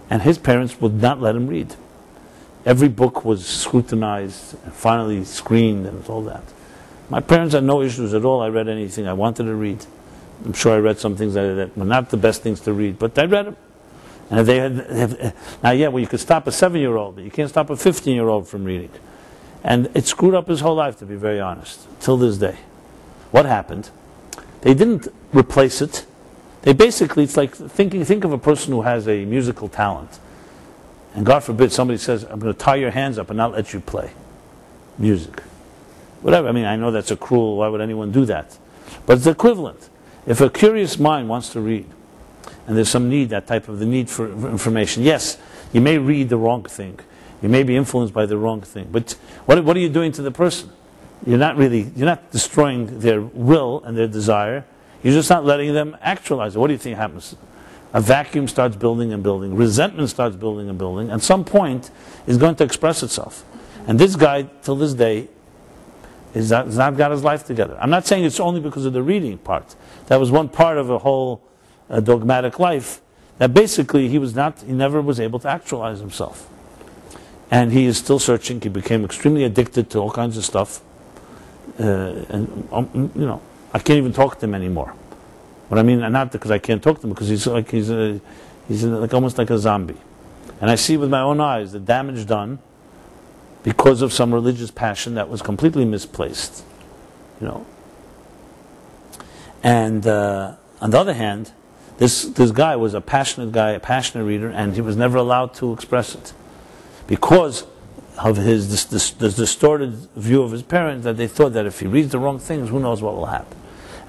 And his parents would not let him read. Every book was scrutinized, and finally screened, and all that. My parents had no issues at all. I read anything I wanted to read. I'm sure I read some things that were not the best things to read, but I read them. And if they had, now yeah, well, you could stop a 7-year-old, but you can't stop a 15-year-old from reading. And it screwed up his whole life, to be very honest, till this day. What happened? They didn't replace it. They basically, it's like think of a person who has a musical talent. And God forbid somebody says, I'm going to tie your hands up and not let you play music. Whatever, I mean, I know that's a cruel, why would anyone do that? But it's equivalent. If a curious mind wants to read, and there's some need, that type of the need for information, yes, you may read the wrong thing. You may be influenced by the wrong thing. But what are you doing to the person? You're not destroying their will and their desire. You're just not letting them actualize it. What do you think happens? A vacuum starts building and building. Resentment starts building and building. At some point, is going to express itself. And this guy, till this day, has not got his life together. I'm not saying it's only because of the reading part. That was one part of a whole dogmatic life that basically he never was able to actualize himself. And he is still searching. He became extremely addicted to all kinds of stuff. You know, I can't even talk to him anymore. What I mean, not because I can't talk to him, because he's like almost like a zombie. And I see with my own eyes the damage done because of some religious passion that was completely misplaced. You know. And on the other hand, this guy was a passionate guy, a passionate reader, and he was never allowed to express it because of his this distorted view of his parents, that they thought that if he reads the wrong things, who knows what will happen.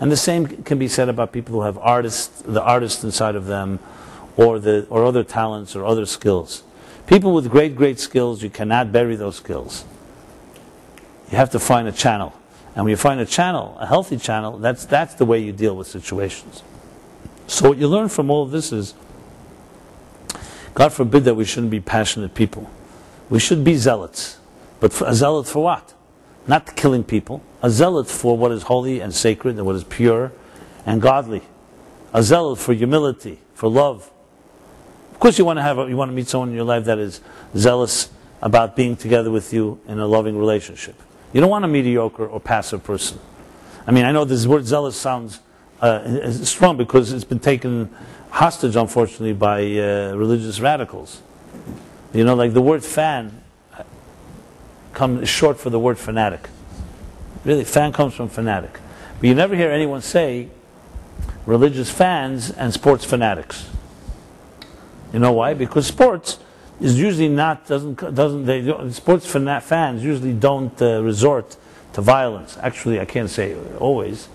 And the same can be said about people who have the artist inside of them, or other talents or other skills. People with great skills, you cannot bury those skills. You have to find a channel. And when you find a channel, a healthy channel, that's the way you deal with situations. So what you learn from all of this is, God forbid that we shouldn't be passionate people. We should be zealots. But a zealot for what? Not killing people. A zealot for what is holy and sacred and what is pure and godly. A zealot for humility, for love. Of course you want to meet someone in your life that is zealous about being together with you in a loving relationship. You don't want a mediocre or passive person. I mean, I know this word zealous sounds strong because it's been taken hostage, unfortunately, by religious radicals. You know, like the word fan is short for the word fanatic. Really, fan comes from fanatic. But you never hear anyone say religious fans and sports fanatics. You know why? Because sports is usually sports fans usually don't resort to violence. Actually, I can't say always.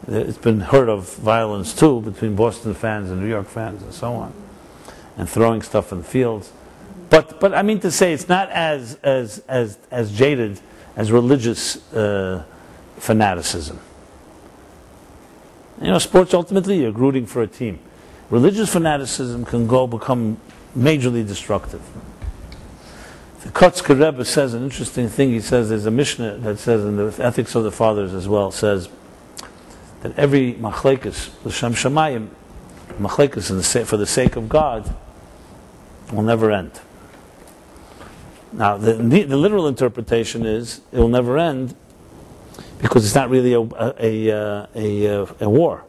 It's been heard of violence too between Boston fans and New York fans and so on, and throwing stuff in the fields. But I mean to say, it's not as jaded as religious fanaticism. You know, sports, ultimately, you're rooting for a team. Religious fanaticism can become majorly destructive. The Kotzker Rebbe says an interesting thing. He says there's a Mishnah that says in the Ethics of the Fathers as well, says that every machlekes, l'shem shamayim, machlekes for the sake of God, will never end. Now, the literal interpretation is it will never end because it's not really a war.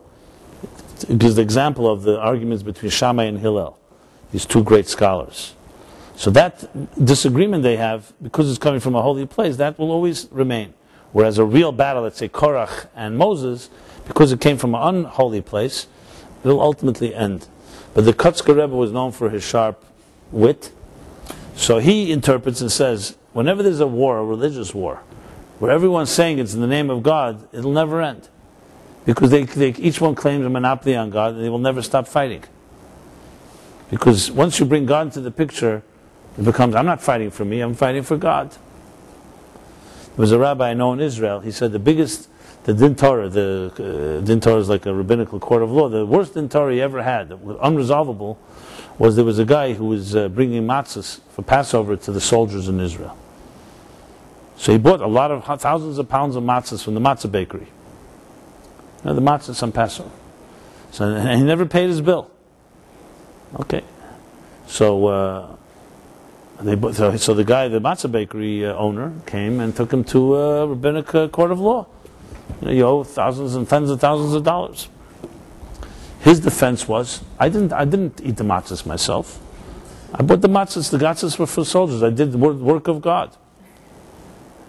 It gives the example of the arguments between Shammai and Hillel, these two great scholars. So that disagreement they have, because it's coming from a holy place, that will always remain. Whereas a real battle, let's say Korach and Moses, because it came from an unholy place, it will ultimately end. But the Kotzker Rebbe was known for his sharp wit. So he interprets and says, whenever there's a war, a religious war, where everyone's saying it's in the name of God, it'll never end. Because each one claims a monopoly on God, and they will never stop fighting. Because once you bring God into the picture, it becomes, I'm not fighting for me, I'm fighting for God. There was a rabbi I know in Israel, he said the Din Torah, Din Torah is like a rabbinical court of law, the worst Din Torah he ever had, unresolvable, was there was a guy who was bringing matzahs for Passover to the soldiers in Israel. So he bought a lot of thousands of pounds of matzahs from the matzah bakery. You know, the matzahs on Passover. So, and he never paid his bill. Okay. So the guy, the matzah bakery owner, came and took him to a rabbinic court of law. You know, you owe thousands and tens of thousands of dollars. His defense was, I didn't eat the matzahs myself. I bought the matzahs. The matzahs were for soldiers. I did the work of God.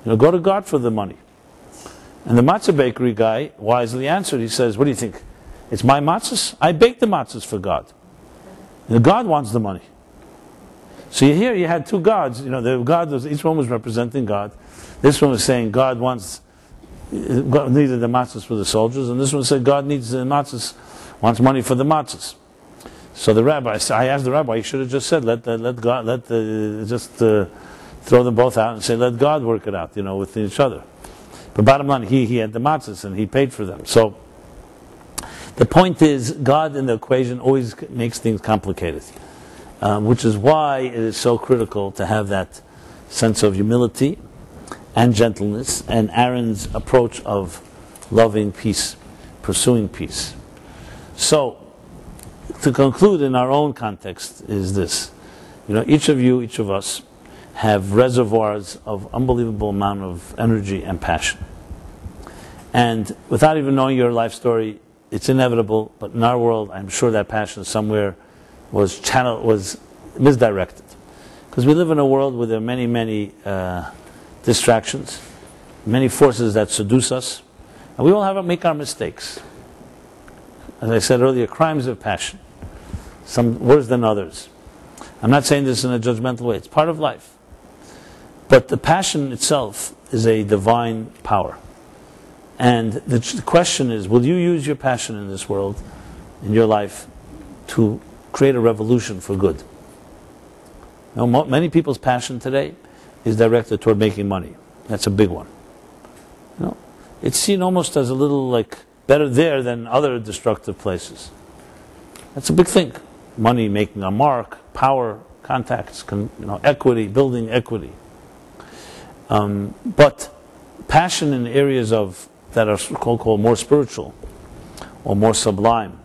You know, go to God for the money. And the matzah bakery guy wisely answered. He says, what do you think? It's my matzahs? I baked the matzahs for God. And God wants the money. So here you had two gods. You know, each one was representing God. This one was saying God needed the matzahs for the soldiers, and this one said God needs the matzahs, wants money for the matzahs. So I asked the rabbi, he should have just said, throw them both out and say, let God work it out, with each other. But bottom line, he had the matzahs and he paid for them. So the point is, God in the equation always makes things complicated, which is why it is so critical to have that sense of humility and gentleness, and Aaron's approach of loving peace, pursuing peace. So, to conclude in our own context is this. Each of us have reservoirs of unbelievable amount of energy and passion. And without even knowing your life story, it's inevitable, but in our world, I'm sure that passion somewhere was misdirected. Because we live in a world where there are many, many distractions, many forces that seduce us, and we all make our mistakes. As I said earlier, crimes of passion, some worse than others. I'm not saying this in a judgmental way, it's part of life. But the passion itself is a divine power. And the question is, will you use your passion in this world, in your life, to create a revolution for good? Many people's passion today is directed toward making money. That's a big one. It's seen almost as a little better there than other destructive places. That's a big thing. Money making a mark, power, contacts, equity, building equity. But passion in areas that are called more spiritual or more sublime,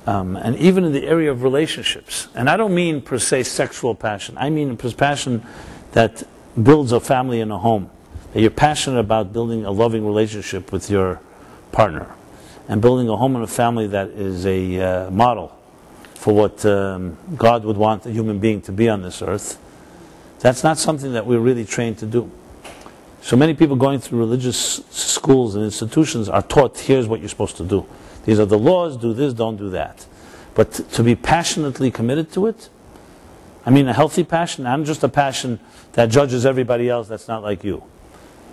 and even in the area of relationships. And I don't mean per se sexual passion. I mean passion that builds a family and a home. That you're passionate about building a loving relationship with your partner and building a home and a family that is a model for what God would want a human being to be on this earth. That's not something that we're really trained to do. So many people going through religious schools and institutions are taught, here's what you're supposed to do. These are the laws, do this, don't do that. But to be passionately committed to it, I mean a healthy passion, not just a passion that judges everybody else that's not like you.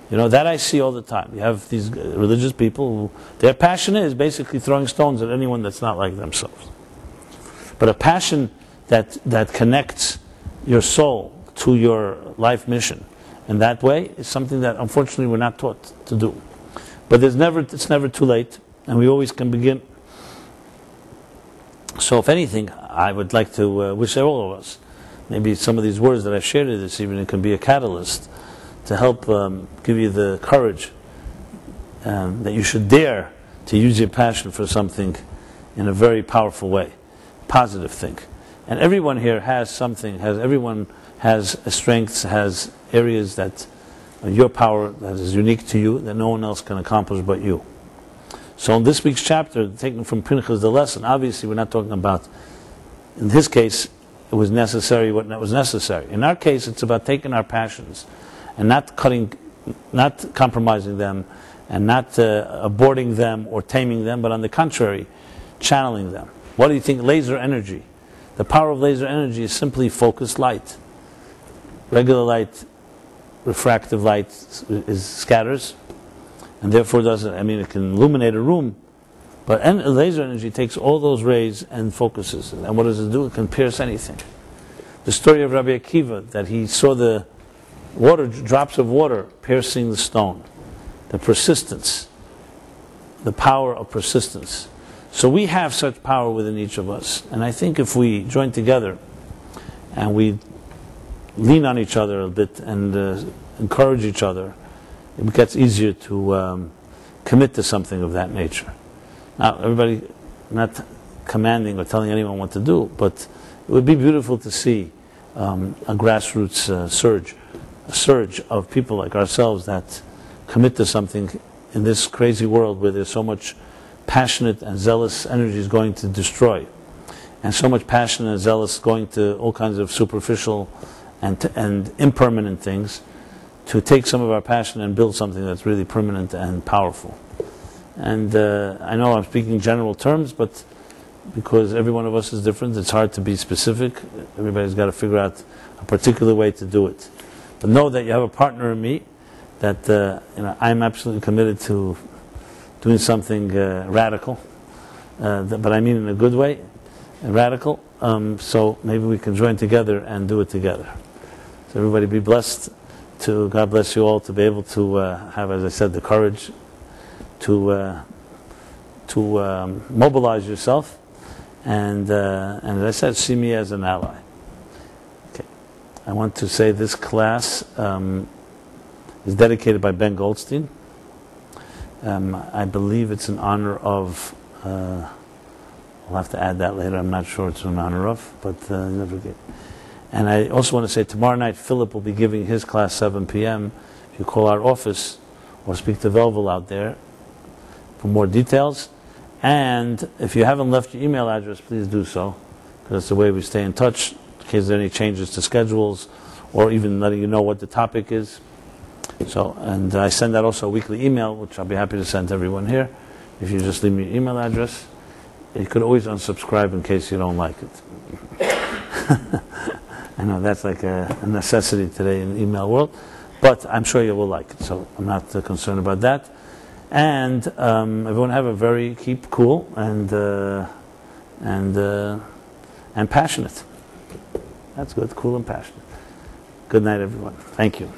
That I see all the time. You have these religious people who, their passion is basically throwing stones at anyone that's not like themselves. But a passion that connects your soul to your life mission in that way is something that unfortunately we're not taught to do. But it's never too late, and we always can begin. So if anything, I would like to wish all of us, maybe some of these words that I've shared this evening can be a catalyst to help give you the courage that you should dare to use your passion for something in a very powerful way, positive thing. And everyone here has something, everyone has strengths, has areas that your power that is unique to you, that no one else can accomplish but you. So in this week's chapter, taken from Pinchas, the lesson, obviously we're not talking about, in his case, it was necessary what was necessary. In our case, it's about taking our passions and not compromising them, and not aborting them or taming them, but on the contrary, channeling them. What do you think? Laser energy. The power of laser energy is simply focused light. Regular light, refractive light scatters, and therefore it can illuminate a room, but laser energy takes all those rays and focuses. And what does it do? It can pierce anything. The story of Rabbi Akiva, that he saw the drops of water piercing the stone. The persistence, the power of persistence. So we have such power within each of us. And I think if we join together and we lean on each other a bit and encourage each other, it gets easier to commit to something of that nature. Now, everybody, not commanding or telling anyone what to do, but it would be beautiful to see a grassroots surge of people like ourselves that commit to something in this crazy world where there's so much passionate and zealous energies going to destroy, and so much passion and zealous going to all kinds of superficial and impermanent things, to take some of our passion and build something that's really permanent and powerful. And I know I'm speaking in general terms, but because every one of us is different, it's hard to be specific. Everybody's got to figure out a particular way to do it. But know that you have a partner in me, that I'm absolutely committed to doing something radical, but I mean in a good way, radical. So maybe we can join together and do it together. So everybody be blessed. God bless you all to be able to have, as I said, the courage to mobilize yourself, and as I said, see me as an ally. Okay, I want to say this class is dedicated by Ben Goldstein. I believe it's in honor of. I'll have to add that later. I'm not sure it's in honor of, but never get. And I also want to say tomorrow night Philip will be giving his class 7 p.m. If you call our office or speak to Velvel out there for more details. And if you haven't left your email address, please do so, because that's the way we stay in touch in case there are any changes to schedules or even letting you know what the topic is. So, and I send out also a weekly email, which I'll be happy to send to everyone here. If you just leave me your email address, you could always unsubscribe in case you don't like it. I know that's like a necessity today in the email world, but I'm sure you will like it, so I'm not concerned about that. And everyone keep cool and passionate. That's good, cool and passionate. Good night, everyone. Thank you.